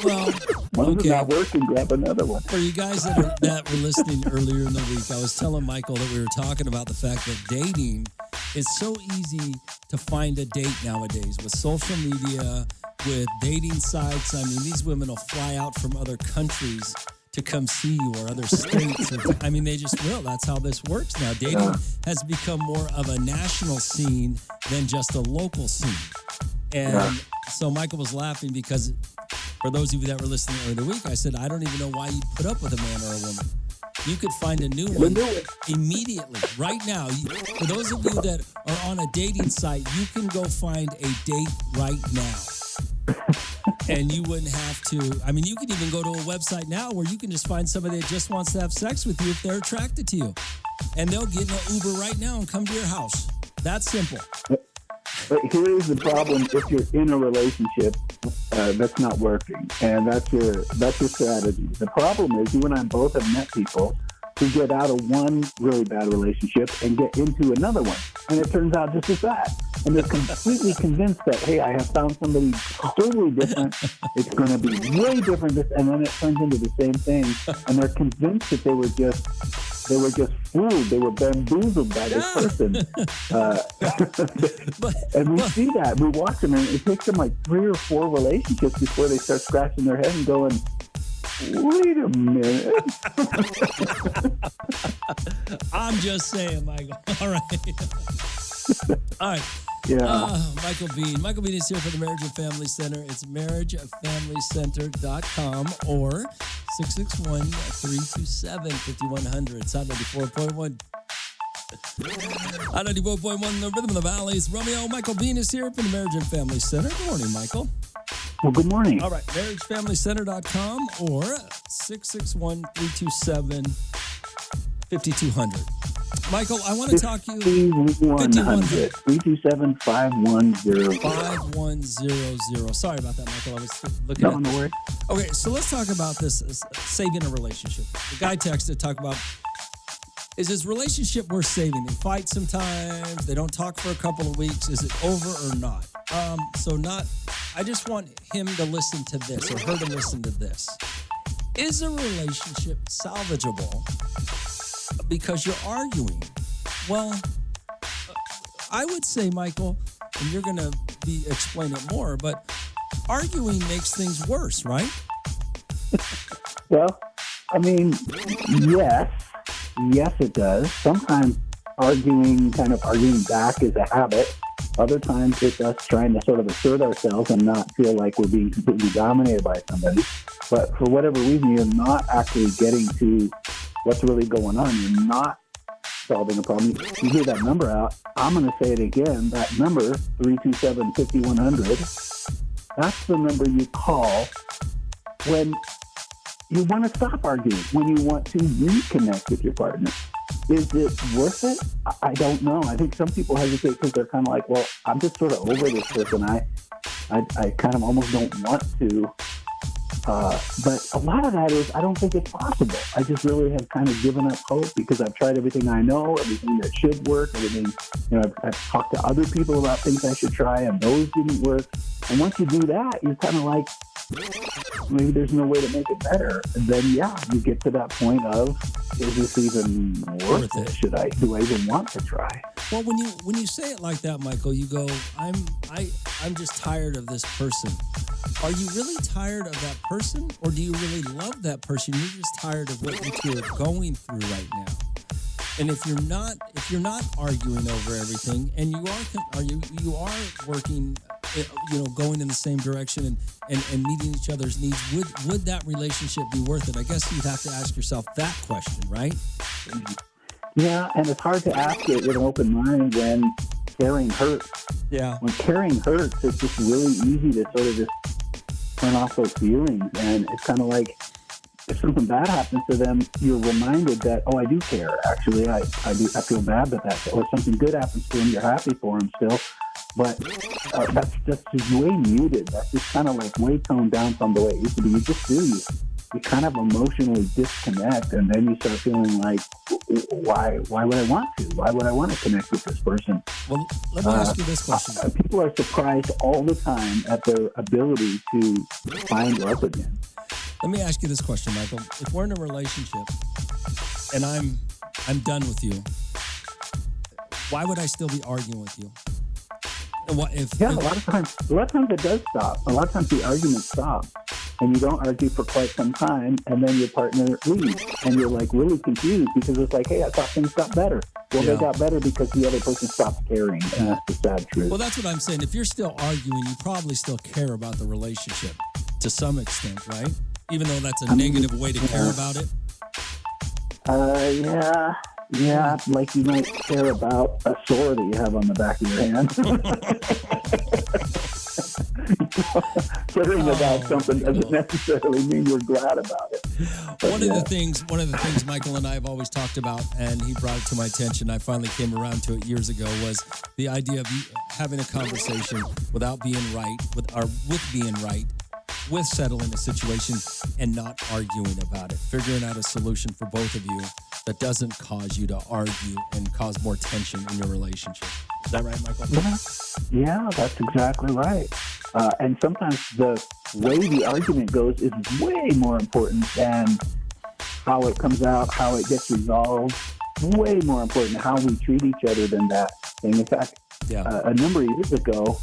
Well, one's not working, grab another one. For you guys that were listening earlier in the week, I was telling Michael that we were talking about the fact that dating is so easy to find a date nowadays with social media, with dating sites. I mean, these women will fly out from other countries to come see you, or other states. They just will. That's how this works now. Dating has become more of a national scene than just a local scene. And so Michael was laughing because for those of you that were listening earlier in the week, I said, I don't even know why you'd put up with a man or a woman. You could find a new one immediately, right now. For those of you that are on a dating site, you can go find a date right now. And you wouldn't have to. You can even go to a website now where you can just find somebody that just wants to have sex with you if they're attracted to you. And they'll get in an Uber right now and come to your house. That's simple. But here's the problem: if you're in a relationship that's not working, and that's your strategy. The problem is you and I both have met people who get out of one really bad relationship and get into another one, and it turns out just as bad. and they're completely convinced that, hey, I have found somebody totally different. It's going to be way different, and then it turns into the same thing. And they're convinced that they were just fooled. They were bamboozled by this person. And we see that. We watch them, and it takes them like 3 or 4 relationships before they start scratching their head and going, wait a minute. I'm just saying, Michael. All right. All right. Yeah. Micheal Bean. Micheal Bean is here for the Marriage and Family Center. It's marriagefamilycenter.com or 661-327-5100. It's on 94.1. On 94.1, the Rhythm of the Valleys. Romeo, Micheal Bean is here for the Marriage and Family Center. Good morning, Michael. Well, good morning. All right, marriagefamilycenter.com or 661-327-5200. Michael, I want to talk to you. 5100. 327-5100. 5100. Sorry about that, Michael. I was looking at No worries. Okay, so let's talk about this saving a relationship. The guy texted to talk about, is this relationship worth saving? They fight sometimes. They don't talk for a couple of weeks. Is it over or not? I just want him to listen to this or her to listen to this. Is a relationship salvageable because you're arguing? Well, I would say, Michael, and you're going to explain it more, but arguing makes things worse, right? Well, I mean, yes. Yes, it does. Sometimes arguing back is a habit. Other times it's us trying to sort of assert ourselves and not feel like we're being completely dominated by somebody. But for whatever reason, you're not actually getting to what's really going on. You're not solving a problem. You hear that number out. I'm going to say it again. That number, 327-5100, that's the number you call when you want to stop arguing, when you want to reconnect with your partner. Is it worth it? I don't know. I think some people hesitate because they're kind of like, well, I'm just sort of over this person. I kind of almost don't want to. But a lot of that is, I don't think it's possible. I just really have kind of given up hope because I've tried everything I know, everything that should work, everything, I've talked to other people about things I should try, and those didn't work. And once you do that, you're kind of like, maybe there's no way to make it better. And then, you get to that point of, is this even worth it? Do I even want to try? Well, when you say it like that, Michael, you go, I'm just tired of this person. Are you really tired of that person, or do you really love that person? You're just tired of what you two are going through right now. And if you're not arguing over everything, and you are working, going in the same direction and meeting each other's needs, would that relationship be worth it? I guess you'd have to ask yourself that question, right? Yeah, and it's hard to ask it with an open mind when caring hurts. Yeah. When caring hurts, it's just really easy to sort of just turn off those feelings. And it's kind of like, if something bad happens to them, you're reminded that, oh, I do care. Actually, I feel bad that or something good happens to them. You're happy for them still. But that's just way muted. That's just kind of like way toned down from the way it used to be. You just do. You kind of emotionally disconnect, and then you start feeling like, why would I want to? Why would I want to connect with this person? Well, let me ask you this question. People are surprised all the time at their ability to find love again. Let me ask you this question, Michael. If we're in a relationship and I'm done with you, why would I still be arguing with you? A lot of times it does stop. A lot of times the argument stops, and you don't argue for quite some time, and then your partner leaves, and you're like really confused because it's like, hey, I thought things got better. Well, they got better because the other person stopped caring, and that's the sad truth. Well, that's what I'm saying. If you're still arguing, you probably still care about the relationship to some extent, right? Even though that's a negative way to care about it. Yeah, like you might care about a sore that you have on the back of your hand. Caring about something doesn't necessarily mean you're glad about it. But one of the things Michael and I have always talked about, and he brought it to my attention, I finally came around to it years ago, was the idea of having a conversation without being right, with being right, with settling a situation and not arguing about it, figuring out a solution for both of you that doesn't cause you to argue and cause more tension in your relationship. Is that right, Michael? Yeah, that's exactly right. And sometimes the way the argument goes is way more important than how it comes out, how it gets resolved. Way more important how we treat each other than that thing. In fact, a number of years ago,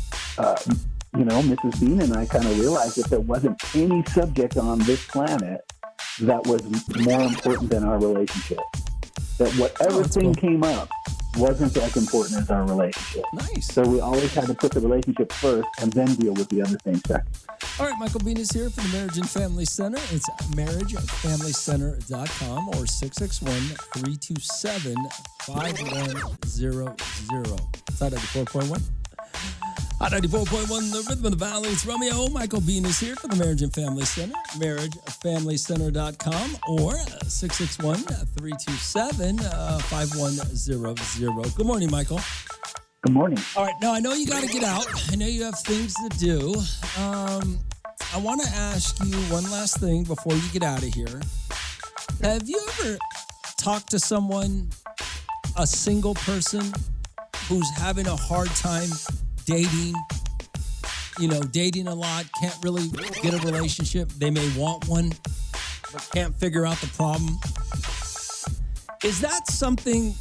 Mrs. Bean and I kind of realized that there wasn't any subject on this planet that was more important than our relationship. That whatever thing came up wasn't as important as our relationship. Nice. So we always had to put the relationship first and then deal with the other thing second. All right, Micheal Bean is here from the Marriage and Family Center. It's marriagefamilycenter.com or 661-327-5100. Side 94.1. Hot 94.1, the Rhythm of the Valley. It's Romeo. Micheal Bean is here for the Marriage and Family Center. marriagefamilycenter.com or 661-327-5100. Good morning, Michael. Good morning. All right, now I know you got to get out. I know you have things to do. I want to ask you one last thing before you get out of here. Have you ever talked to someone, a single person, who's having a hard time dating a lot, can't really get a relationship? They may want one, but can't figure out the problem. Is that something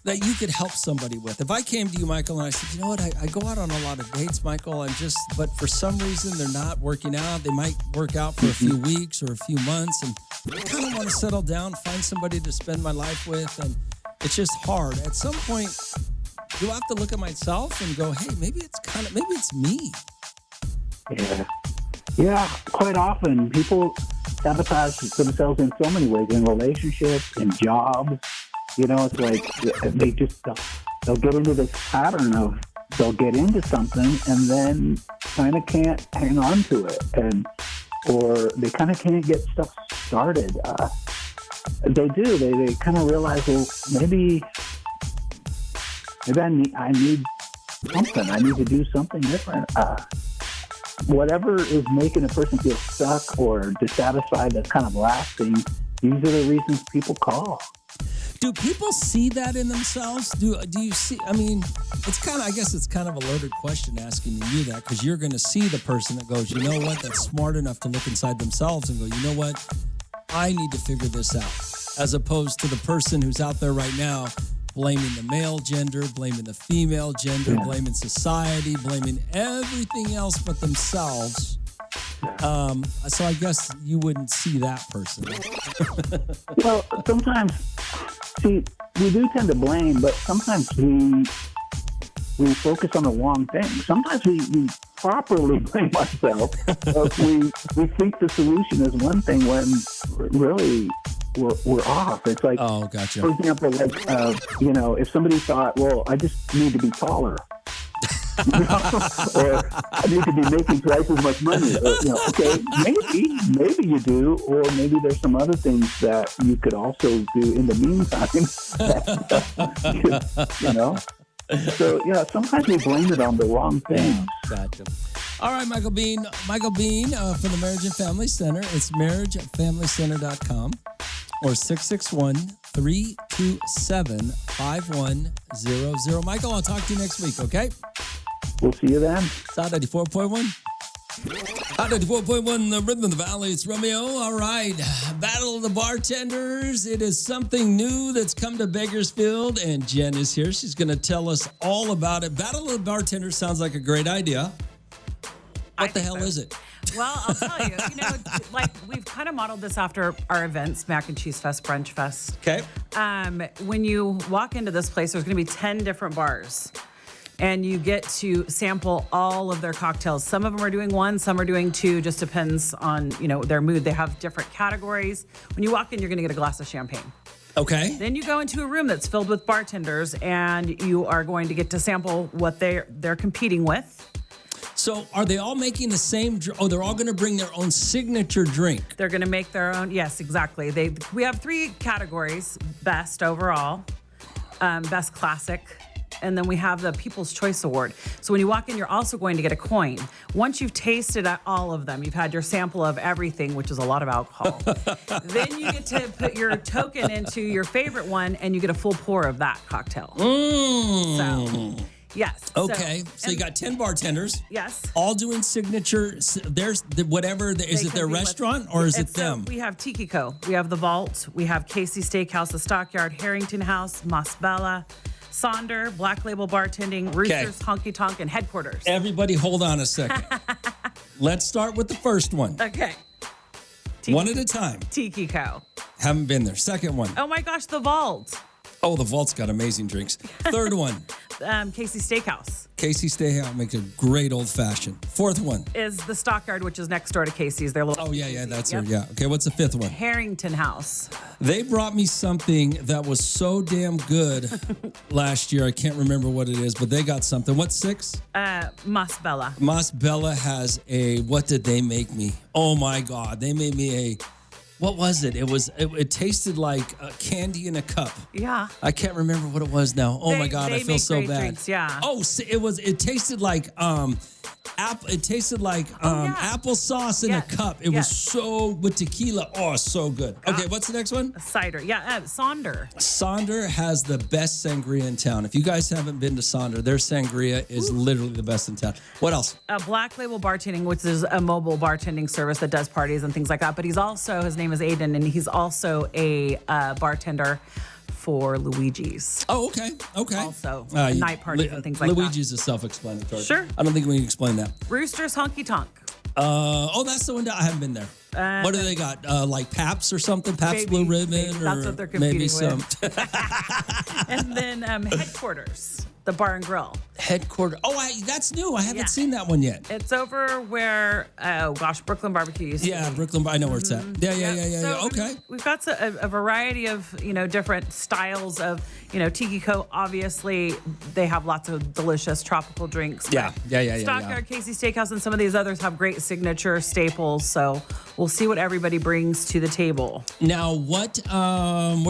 that you could help somebody with? If I came to you, Michael, and I said, you know what, I go out on a lot of dates, Michael, but for some reason they're not working out. They might work out for a few weeks or a few months, and I kind of want to settle down, find somebody to spend my life with, and it's just hard. At some point, do I have to look at myself and go, hey, maybe it's me? Yeah, quite often people sabotage themselves in so many ways, in relationships, in jobs. It's like they'll get into this pattern of they'll get into something and then kind of can't hang on to it, or they kind of can't get stuff started. They do. They kind of realize, well, maybe I need something. I need to do something different. Whatever is making a person feel stuck or dissatisfied that's kind of lasting, these are the reasons people call. Do people see that in themselves? Do you see? I mean, I guess it's kind of a loaded question asking you that, because you're going to see the person that goes, you know what, that's smart enough to look inside themselves and go, you know what, I need to figure this out. As opposed to the person who's out there right now blaming the male gender, blaming the female gender, blaming society, blaming everything else but themselves. So I guess you wouldn't see that person. Well, sometimes, we do tend to blame, but sometimes we focus on the wrong thing. Sometimes we properly blame ourselves. we think the solution is one thing when really we're off. It's like, oh, gotcha. For example, if somebody thought, well, I just need to be taller. Or I need to be making twice as much money. Okay, maybe you do, or maybe there's some other things that you could also do in the meantime. So sometimes we blame it on the wrong thing. Gotcha. All right, Micheal Bean from the Marriage and Family Center. It's marriagefamilycenter.com or 661-327-5100. Michael, I'll talk to you next week, okay? We'll see you then. It's Hot 94.1. Hot 94.1, the Rhythm of the Valley. It's Romeo. All right. Battle of the Bartenders. It is something new that's come to Bakersfield, and Jen is here. She's going to tell us all about it. Battle of the Bartenders sounds like a great idea. What the hell is it? Well, I'll tell you, we've kind of modeled this after our events, Mac and Cheese Fest, Brunch Fest. Okay. When you walk into this place, there's going to be 10 different bars. And you get to sample all of their cocktails. Some of them are doing one, some are doing two, just depends on, their mood. They have different categories. When you walk in, you're gonna get a glass of champagne. Okay. Then you go into a room that's filled with bartenders, and you are going to get to sample what they're competing with. So are they all making the same they're all gonna bring their own signature drink. They're gonna make their own, yes, exactly. We have 3 categories: best overall, best classic, and then we have the People's Choice Award. So when you walk in, you're also going to get a coin. Once you've tasted all of them, you've had your sample of everything, which is a lot of alcohol. Then you get to put your token into your favorite one, and you get a full pour of that cocktail. So, yes. Okay. So you got 10 bartenders. Yes. All doing signature. There's whatever. Is it their restaurant or is it them? We have Tiki Co. We have The Vault. We have Casey Steakhouse, The Stockyard, Harrington House, Mas Bella, Sonder, Black Label Bartending, Roosters, Honky Tonk, and Headquarters. Everybody hold on a second. Let's start with the first one. Okay. One at a time. Tiki Co. Haven't been there. Second one. Oh my gosh, The Vault. Oh, the Vault's got amazing drinks. Third one. Casey Steakhouse. Casey Steakhouse makes a great old fashioned. Fourth one. Is the Stockyard, which is next door to Casey's. Their little. Oh, yeah, that's her. Yeah. Okay, what's the fifth one? Harrington House. They brought me something that was so damn good last year. I can't remember what it is, but they got something. What's six? Mas Bella. Mas Bella has what did they make me? Oh my God. They made me what was it? It tasted like candy in a cup. Yeah. I can't remember what it was now. Oh my God, I feel so bad. Drinks, yeah. Oh, it tasted like applesauce in a cup. It was so with tequila. Oh, so good. Okay, what's the next one? Cider. Yeah, Sonder. Sonder has the best sangria in town. If you guys haven't been to Sonder, their sangria is literally the best in town. What else? Black Label Bartending, which is a mobile bartending service that does parties and things like that. But his name is Aiden, and he's also a bartender for Luigi's. Oh, okay. Also, night parties and things like that. Luigi's is self-explanatory. Sure. I don't think we can explain that. Roosters Honky Tonk. That's the one that I haven't been there. What do they got? Like Pabst or something? Pabst Blue Ribbon? That's what they're competing maybe some. with. And then Headquarters, the bar and grill. Headquarters. Oh, that's new. I haven't seen that one yet. It's over where, Brooklyn Barbecue used to be. Brooklyn. I know where it's at. Yeah. So, Okay. We've got a variety of, different styles of, Tiki Co. Obviously, they have lots of delicious tropical drinks. Yeah. Stockyard, Casey Steakhouse, and some of these others have great signature staples. So we'll see what everybody brings to the table. Now, where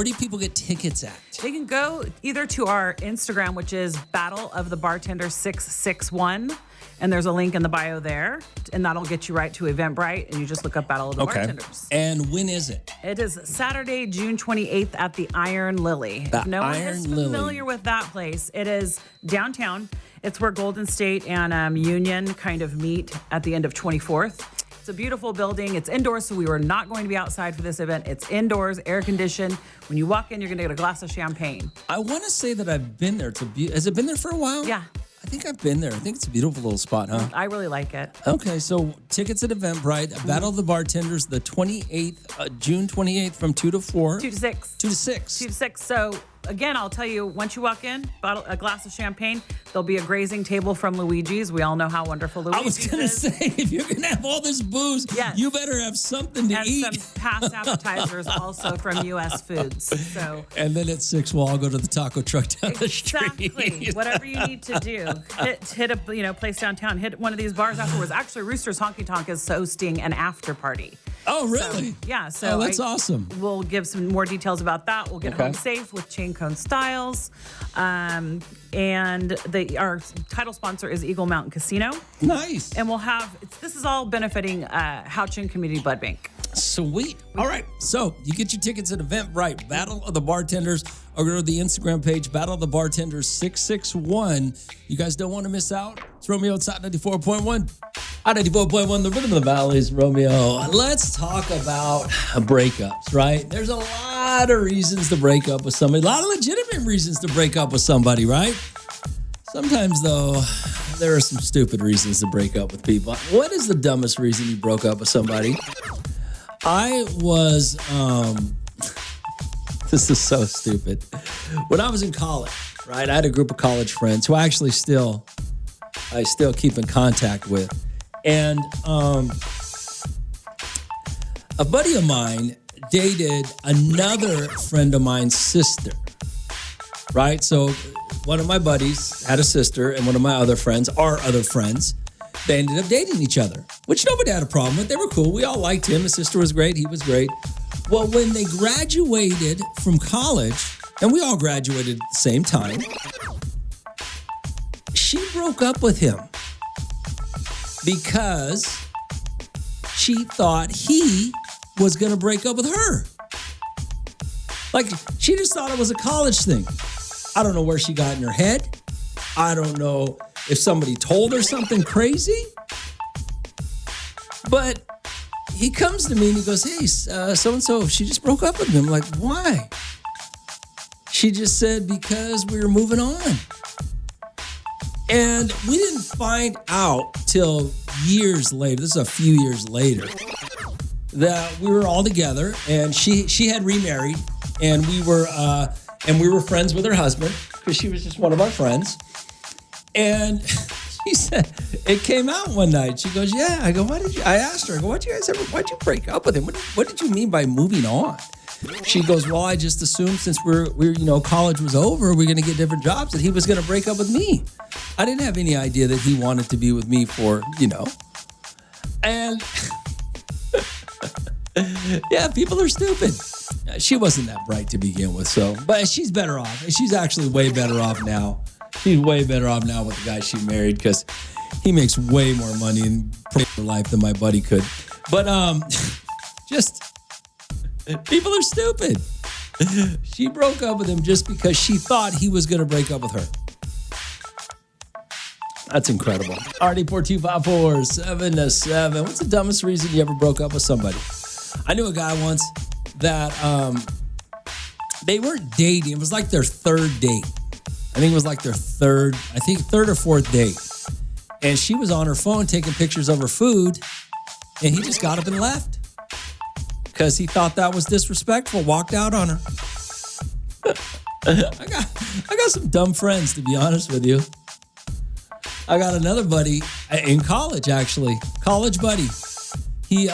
do people get tickets at? They can go either to our Instagram, which is Battle of the Bartender 661. And there's a link in the bio there, and that'll get you right to Eventbrite, and you just look up Battle of the Bartenders. And when is it? It is Saturday, June 28th at the Iron Lily. If no one is familiar with that place, it is downtown. It's where Golden State and Union kind of meet at the end of 24th. It's a beautiful building. It's indoors, so we were not going to be outside for this event. It's indoors, air conditioned. When you walk in, you're going to get a glass of champagne. I want to say that I've been there. Has it been there for a while? Yeah. I think I've been there. I think it's a beautiful little spot, huh? I really like it. Okay, so tickets at Eventbrite, Battle of the Bartenders, the 28th, June 28th from 2 to 4. 2 to 6. 2 to 6. 2 to 6. So, again, I'll tell you, once you walk in, a glass of champagne, there'll be a grazing table from Luigi's. We all know how wonderful Luigi's is. I was going to say, if you're going to have all this booze, you better have something to eat. And some past appetizers also from U.S. Foods. So. And then at 6, we'll all go to the taco truck down the street. Exactly. Whatever you need to do. Hit a place downtown. Hit one of these bars afterwards. Actually, Roosters Honky Tonk is hosting an after party. Oh, really? So, yeah. So that's awesome. We'll give some more details about that. We'll get home safe with Chain Cone Styles. And our title sponsor is Eagle Mountain Casino. Nice. And we'll have, this is all benefiting Houchin Community Blood Bank. Sweet. All right. So you get your tickets at Eventbrite, Battle of the Bartenders, or go to the Instagram page, Battle of the Bartenders 661. You guys don't want to miss out. It's Romeo at Hot 94.1. Hot 94.1, the rhythm of the valleys, Romeo. Let's talk about breakups, right? There's a lot of reasons to break up with somebody, a lot of legitimate reasons to break up with somebody, right? Sometimes, though, there are some stupid reasons to break up with people. What is the dumbest reason you broke up with somebody? I was, this is so stupid. When I was in college, right, I had a group of college friends who I still keep in contact with. And a buddy of mine dated another friend of mine's sister, right? So one of my buddies had a sister, and one of my other friends, our other friends, they ended up dating each other, which nobody had a problem with. They were cool. We all liked him. His sister was great. He was great. Well, when they graduated from college, and we all graduated at the same time, broke up with him because she thought he was going to break up with her. Like, she just thought it was a college thing. I don't know where she got in her head. I don't know if somebody told her something crazy. But he comes to me and he goes, hey, so-and-so, she just broke up with me. I'm like, why? She just said, because we were moving on. And we didn't find out till years later, this is a few years later, that we were all together and she had remarried and we were friends with her husband because she was just one of our friends. And she said, it came out one night. She goes, yeah. I go, I asked her, I go, why'd you break up with him? What did you mean by moving on? She goes, well, I just assumed since we're college was over, we're going to get different jobs, that he was going to break up with me. I didn't have any idea that he wanted to be with me for, and yeah, people are stupid. She wasn't that bright to begin with, but she's better off. She's actually way better off now. She's way better off now with the guy she married because he makes way more money in her life than my buddy could. But just people are stupid. She broke up with him just because she thought he was going to break up with her. That's incredible. RD42547. What's the dumbest reason you ever broke up with somebody? I knew a guy once that they weren't dating. It was like their third date. I think it was like their third or fourth date. And she was on her phone taking pictures of her food, and he just got up and left because he thought that was disrespectful, walked out on her. I got some dumb friends, to be honest with you. I got another buddy in college, actually. College buddy. He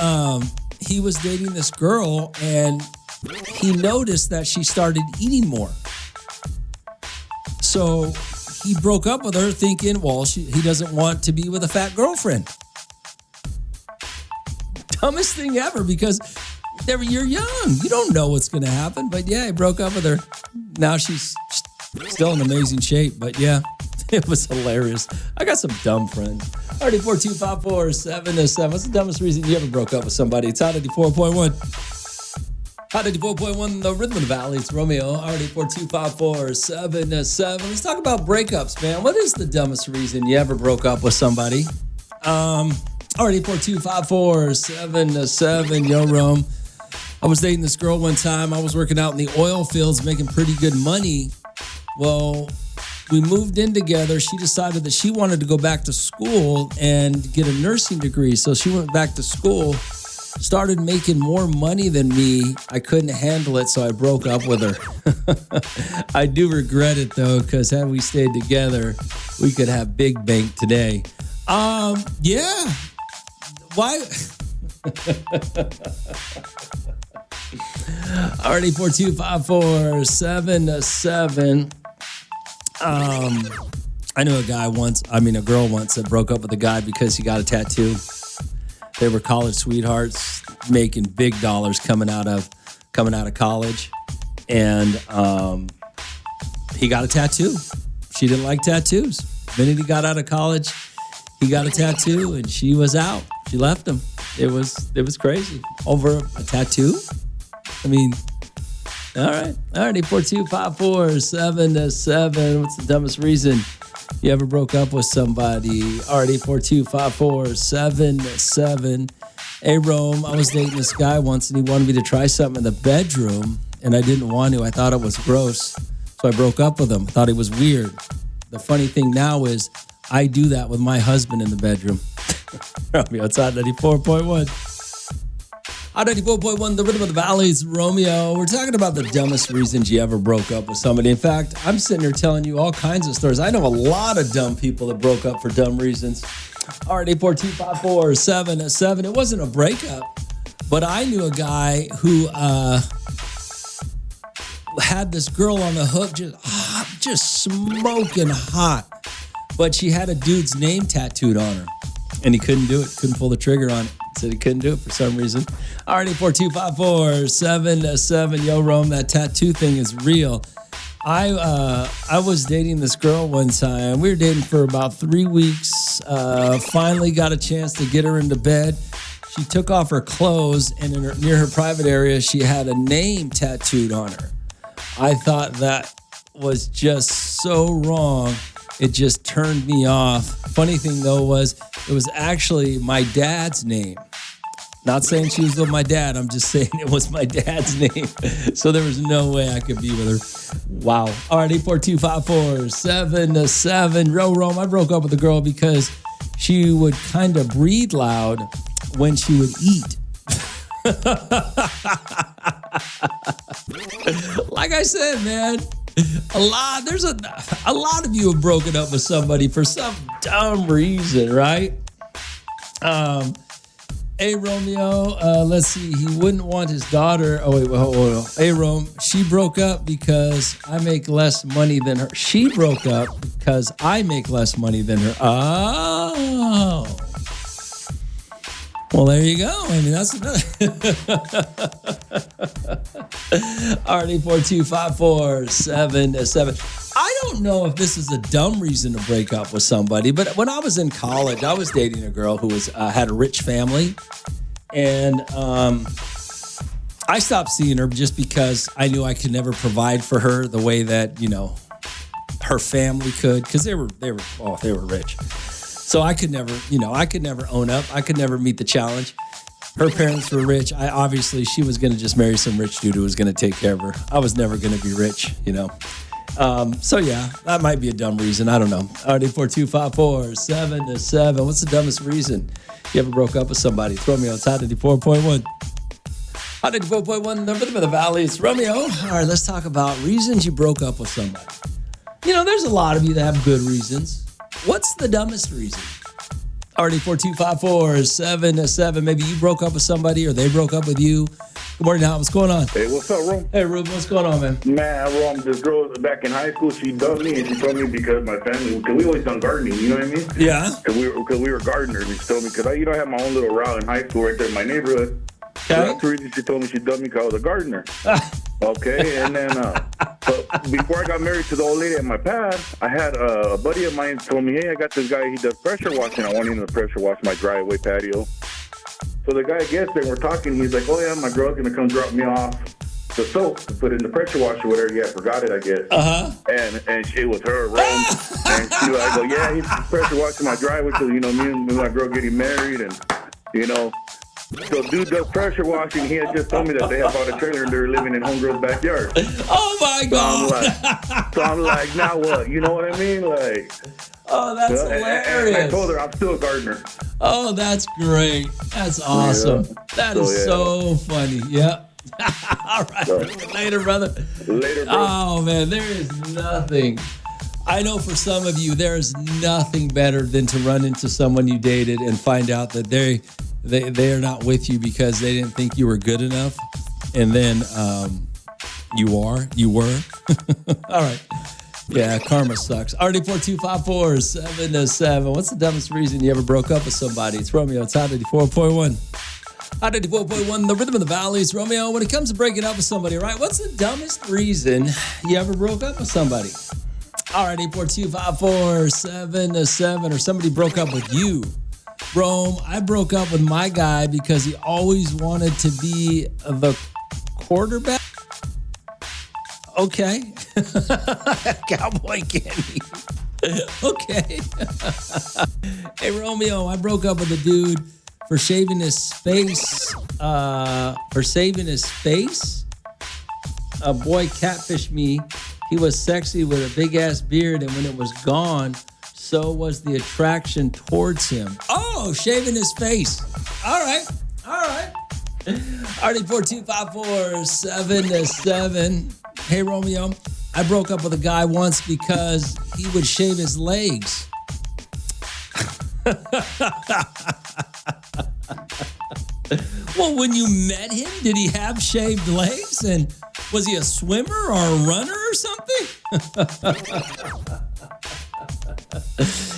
was dating this girl, and he noticed that she started eating more. So he broke up with her thinking, well, he doesn't want to be with a fat girlfriend. Dumbest thing ever, because you're young. You don't know what's going to happen. But yeah, he broke up with her. Now she's still in amazing shape. But yeah, it was hilarious. I got some dumb friends. RD42547. What's the dumbest reason you ever broke up with somebody? It's Hot 84.1. Hot 84.1, the Rhythm of the Valley. It's Romeo. RD42547. Let's talk about breakups, man. What is the dumbest reason you ever broke up with somebody? RD42547. Yo, Rome. I was dating this girl one time. I was working out in the oil fields, making pretty good money. Well, we moved in together. She decided that she wanted to go back to school and get a nursing degree. So she went back to school, started making more money than me. I couldn't handle it, so I broke up with her. I do regret it, though, because had we stayed together, we could have big bank today. Yeah. Why? RD42547. I knew a girl once that broke up with a guy because he got a tattoo. They were college sweethearts, making big dollars coming out of college, and he got a tattoo. She didn't like tattoos. The minute he got out of college, he got a tattoo, and she was out. She left him. It was crazy over a tattoo. I mean, all right. 42547. What's the dumbest reason you ever broke up with somebody? RD42547. Hey, Rome, I was dating this guy once, and he wanted me to try something in the bedroom, and I didn't want to. I thought it was gross, so I broke up with him. I thought it was weird. The funny thing now is I do that with my husband in the bedroom. Romeo, it's Hot 94.1. Hot 94.1, the Rhythm of the Valley. It's Romeo. We're talking about the dumbest reasons you ever broke up with somebody. In fact, I'm sitting here telling you all kinds of stories. I know a lot of dumb people that broke up for dumb reasons. RD42547. It wasn't a breakup, but I knew a guy who had this girl on the hook, just smoking hot. But she had a dude's name tattooed on her, and he couldn't do it, couldn't pull the trigger on it. Said he couldn't do it for some reason. RD42547. Yo, Rome, that tattoo thing is real. I was dating this girl one time. We were dating for about 3 weeks. Finally got a chance to get her into bed. She took off her clothes, and near her private area, she had a name tattooed on her. I thought that was just so wrong. It just turned me off. Funny thing, though, was it was actually my dad's name. Not saying she was with my dad. I'm just saying it was my dad's name. So there was no way I could be with her. Wow. All right, 842-547-7. Rome, I broke up with a girl because she would kind of breathe loud when she would eat. Like I said, man, there's a lot of you have broken up with somebody for some dumb reason, right? Hey, Romeo, let's see. He wouldn't want his daughter. Oh, wait, hold on. Hey, Rome, she broke up because I make less money than her. She broke up because I make less money than her. Oh. Well, there you go. I mean, that's another. RD42547. I don't know if this is a dumb reason to break up with somebody, but when I was in college, I was dating a girl who had a rich family, and I stopped seeing her just because I knew I could never provide for her the way that her family could, because they were rich. So I could never own up. I could never meet the challenge. Her parents were rich. She was going to just marry some rich dude who was going to take care of her. I was never going to be rich, So yeah, that might be a dumb reason. I don't know. RD42547-7. What's the dumbest reason you ever broke up with somebody? It's Romeo. It's Hot 94.1. Hot 94.1, the rhythm of the valley. It's Romeo. All right, let's talk about reasons you broke up with somebody. There's a lot of you that have good reasons. What's the dumbest reason? RD42547-7. Maybe you broke up with somebody or they broke up with you. Good morning, Hal. What's going on? Hey, what's up, Rom? Hey, Ruben. What's going on, man? Man, Rom, this girl back in high school, she dumped me, and she told me because my family, because we always done gardening, you know what I mean? Yeah. Because we were gardeners, and she told me, because I had my own little route in high school right there in my neighborhood. Okay. So that's the reason she told me she dumped me because I was a gardener. Okay, and then but before I got married to the old lady at my pad, I had a buddy of mine told me, hey, I got this guy, he does pressure washing. I want him to pressure wash my driveway patio. So the guy gets there and we're talking, he's like, oh yeah, my girl's going to come drop me off the soap to put in the pressure washer, whatever. Yeah, I forgot it, I guess. Uh-huh. And it was her, Rome. And I go, yeah, he's pressure washing my driveway because, me and my girl getting married and, So dude does pressure washing. He had just told me that they had bought a trailer and they were living in homegirl's backyard. Oh my God! So I'm like, now what? You know what I mean? Like, oh, that's hilarious. And I told her I'm still a gardener. Oh, that's great. That's awesome. Yeah. That is so funny. Yep. All right. Later, brother. Later, bro. Oh man, there is nothing. I know for some of you, there is nothing better than to run into someone you dated and find out that they are not with you because they didn't think you were good enough, and then you were. All right. Yeah, karma sucks. RD42547-7. What's the dumbest reason you ever broke up with somebody? It's Romeo. It's Hot 94.1. Hot 94.1, the rhythm of the valley. It's Romeo. When it comes to breaking up with somebody, right? What's the dumbest reason you ever broke up with somebody? All right, 842-547-7. Or somebody broke up with you. Rome, I broke up with my guy because he always wanted to be the quarterback. Okay. Cowboy candy. Okay. Hey, Romeo, I broke up with a dude for shaving his face. A boy catfished me. He was sexy with a big-ass beard, and when it was gone, so was the attraction towards him. Oh, shaving his face. All right. RD42547-7. Hey, Romeo, I broke up with a guy once because he would shave his legs. Well, when you met him, did he have shaved legs? And was he a swimmer or a runner or something?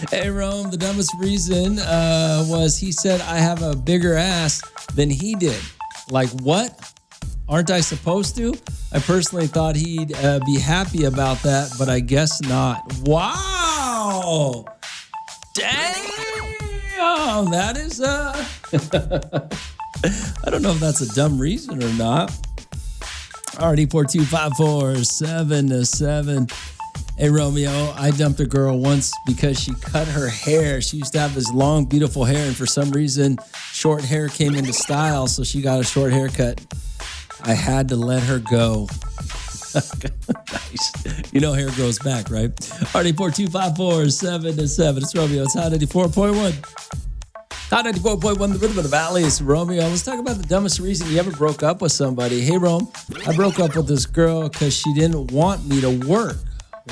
Hey, Rome, the dumbest reason was he said I have a bigger ass than he did. Like what? Aren't I supposed to? I personally thought he'd be happy about that, but I guess not. Wow. Damn. That is, I don't know if that's a dumb reason or not. Already 42547 Hey, Romeo, I dumped a girl once because she cut her hair. She used to have this long, beautiful hair, and for some reason, short hair came into style, so she got a short haircut. I had to let her go. Nice. You know hair grows back, right? Already 42547 It's Romeo. It's Hot 94.1. Hot 94.1, the rhythm of the valley. It's Romeo. Let's talk about the dumbest reason you ever broke up with somebody. Hey, Rome, I broke up with this girl because she didn't want me to work.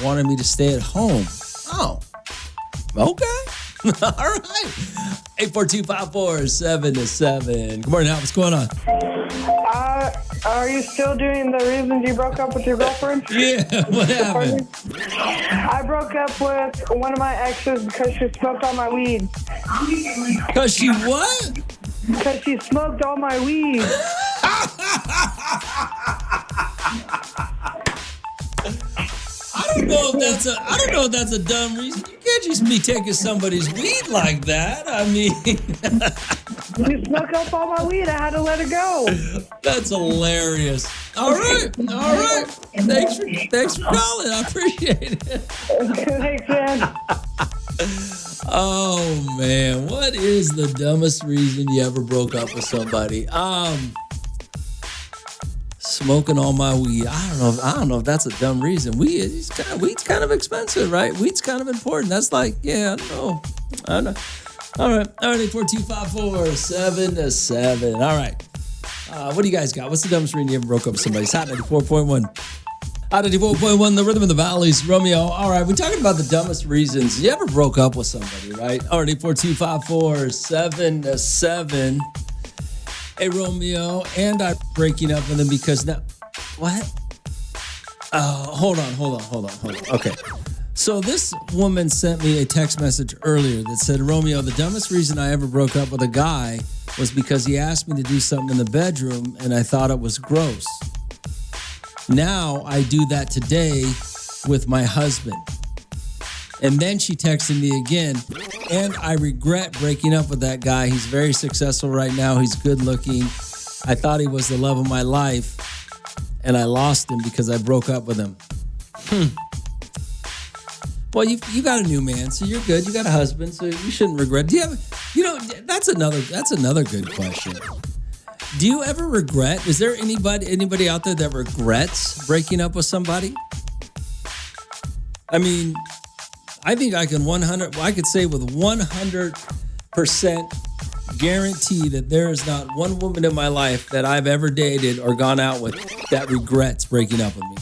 Wanted me to stay at home. Oh, okay. All right. 842-547. Good morning, Al. What's going on? Are you still doing the reasons you broke up with your girlfriend? Yeah, what happened? I broke up with one of my exes because she smoked all my weed. Because she what? Because she smoked all my weed. I don't know if that's a dumb reason. You can't just be taking somebody's weed like that. I mean, she smoked up all my weed. I had to let her go. That's hilarious. All right. Thanks for calling. I appreciate it. Thanks, man. Oh man, what is the dumbest reason you ever broke up with somebody? Smoking all my weed. I don't know if that's a dumb reason. Weed's kind of expensive, right? Weed's kind of important. That's like, yeah, I don't know. All right. 842-547. All right. What do you guys got? What's the dumbest reason you ever broke up with somebody? It's Hot 94.1. Hot 94.1, the rhythm of the valleys. Romeo. All right. We're talking about the dumbest reasons you ever broke up with somebody, right? All right. 842-547. Hey, Romeo, and I'm breaking up with him because now... What? Hold on. Okay. So this woman sent me a text message earlier that said, Romeo, the dumbest reason I ever broke up with a guy was because he asked me to do something in the bedroom and I thought it was gross. Now I do that today with my husband. And then she texted me again, and I regret breaking up with that guy. He's very successful right now. He's good looking. I thought he was the love of my life, and I lost him because I broke up with him. Well, you got a new man, so you're good. You got a husband, so you shouldn't regret. Do you have, that's another good question. Do you ever regret? Is there anybody out there that regrets breaking up with somebody? I mean, I think I could say with 100% guarantee that there is not one woman in my life that I've ever dated or gone out with that regrets breaking up with me.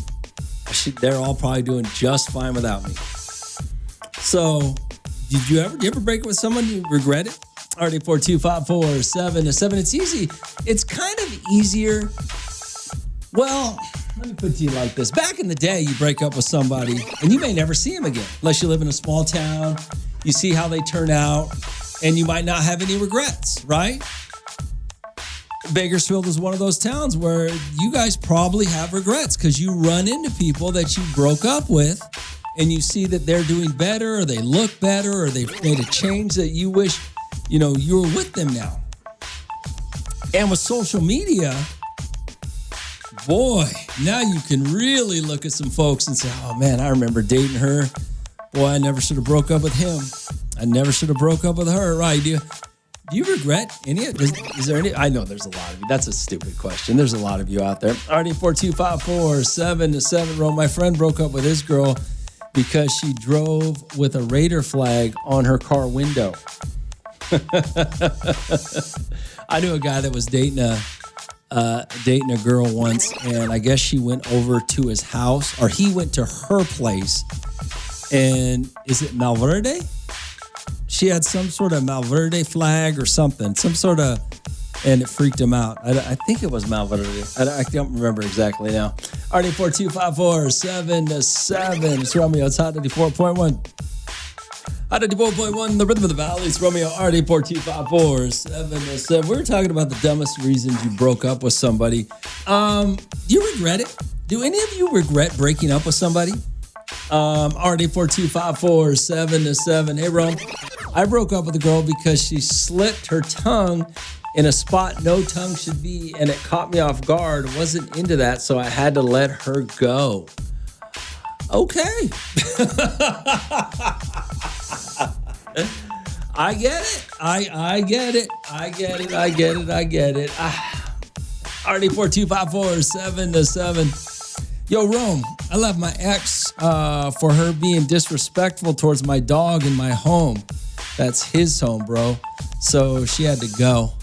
They're all probably doing just fine without me. So, did you ever break up with someone you regret it? Already 42547. It's easy. It's kind of easier. Well, let me put it to you like this. Back in the day, you break up with somebody and you may never see them again unless you live in a small town. You see how they turn out and you might not have any regrets, right? Bakersfield is one of those towns where you guys probably have regrets because you run into people that you broke up with and you see that they're doing better or they look better or they've made a change that you wish, you were with them now. And with social media, boy, now you can really look at some folks and say, oh man, I remember dating her. Boy, I never should have broke up with him. I never should have broke up with her. Right? Do you regret any of it? Is there any? I know there's a lot of you. That's a stupid question. There's a lot of you out there. Already 42547. Rome, my friend broke up with his girl because she drove with a Raider flag on her car window. I knew a guy that was dating a girl once, and I guess she went over to his house, or he went to her place, and is it Malverde? She had some sort of Malverde flag or something, and it freaked him out. I think it was Malverde. I don't remember exactly now. Already 42547. It's Romeo. It's Hot 94.1. 94.1, the rhythm of the valley. It's Romeo, RD4254-707. We were talking about the dumbest reasons you broke up with somebody. Do you regret it? Do any of you regret breaking up with somebody? RD4254-707. Hey, Rome. I broke up with a girl because she slipped her tongue in a spot no tongue should be, and it caught me off guard. Wasn't into that, so I had to let her go. Okay. I get it. I get it. I get it. I get it. I get it. RD4254-707. Yo, Rome, I left my ex for her being disrespectful towards my dog in my home. That's his home, bro. So she had to go.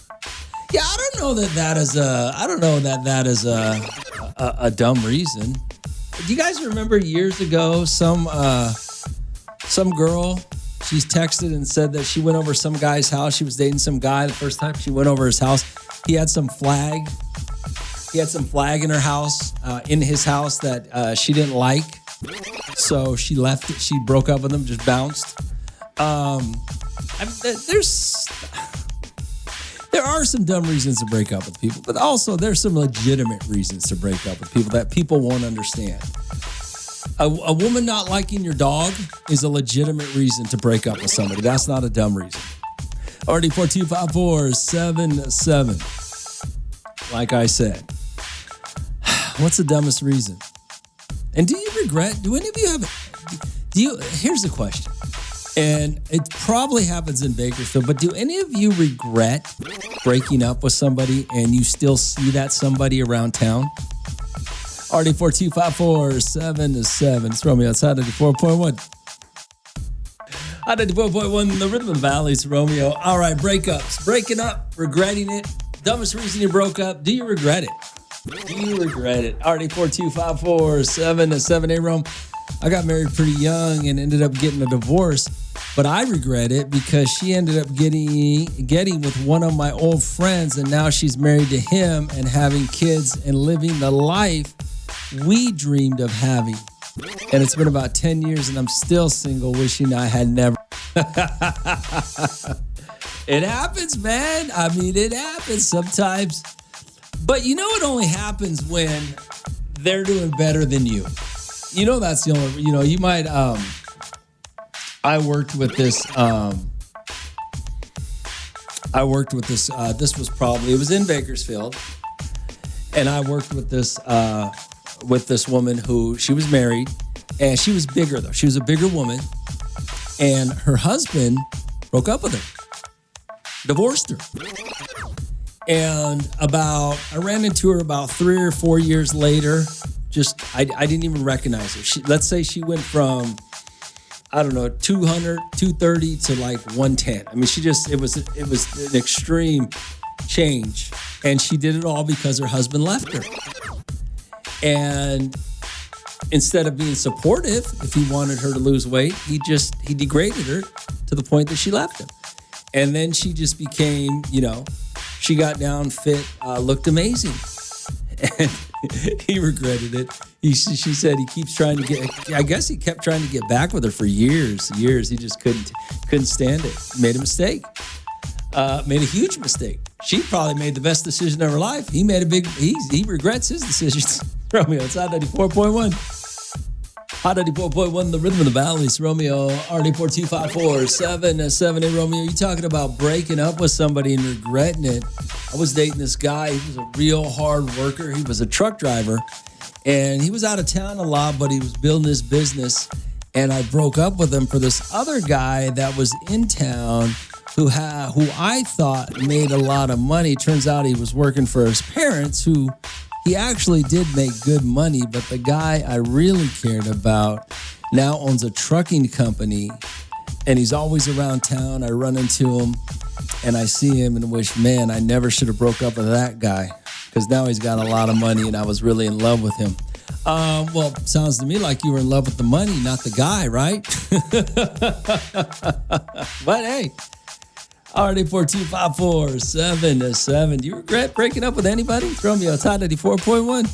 Yeah, I don't know that is a dumb reason. Do you guys remember years ago some girl, she's texted and said that she went over some guy's house. She was dating some guy the first time she went over his house. He had some flag. He had some flag in her house, in his house that she didn't like. So she left it. She broke up with him, just bounced. There are some dumb reasons to break up with people, but also there's some legitimate reasons to break up with people that people won't understand. A woman not liking your dog is a legitimate reason to break up with somebody. That's not a dumb reason. RD4254-707. Like I said, what's the dumbest reason? And do you regret? Do any of you have? Here's the question. And it probably happens in Bakersfield, but do any of you regret breaking up with somebody and you still see that somebody around town? RD4254-707. It's Romeo outside 94.1. 94.1, the rhythm of the valley. It's Romeo. All right, breakups. Breaking up, regretting it. Dumbest reason you broke up. Do you regret it? Do you regret it? RD4254-707. Hey, Rome. I got married pretty young and ended up getting a divorce, but I regret it because she ended up getting with one of my old friends, and now she's married to him and having kids and living the life we dreamed of having. And it's been about 10 years and I'm still single, wishing I had never. It happens, man. I mean, it happens sometimes. But you know, it only happens when they're doing better than you. You know, that's the only, you might, I worked with this, this was probably, it was in Bakersfield. And I worked with this woman who, she was married and she was bigger though. She was a bigger woman and her husband broke up with her, divorced her. And I ran into her about 3 or 4 years later. I didn't even recognize her. Let's say she went from, I don't know, 200, 230 to like 110. I mean, it was an extreme change. And she did it all because her husband left her. And instead of being supportive, if he wanted her to lose weight, he degraded her to the point that she left him. And then she just became, she got down, fit, looked amazing. And he regretted it. She said he keeps trying to I guess he kept trying to get back with her for years. He just couldn't stand it. Made a mistake. Made a huge mistake. She probably made the best decision of her life. He regrets his decisions. Romeo, it's Hot 94.1. Hot 94.1, the rhythm of the valley. It's Romeo, RD4254-707. Hey, Romeo, you talking about breaking up with somebody and regretting it. I was dating this guy. He was a real hard worker. He was a truck driver. And he was out of town a lot, but he was building his business. And I broke up with him for this other guy that was in town who I thought made a lot of money. Turns out he was working for his parents, who he actually did make good money, but the guy I really cared about now owns a trucking company, and he's always around town. I run into him, and I see him and wish, man, I never should have broke up with that guy, because now he's got a lot of money, and I was really in love with him. Well, sounds to me like you were in love with the money, not the guy, right? But hey, RD4254-707. Do you regret breaking up with anybody? Throw me a Hot 94.1.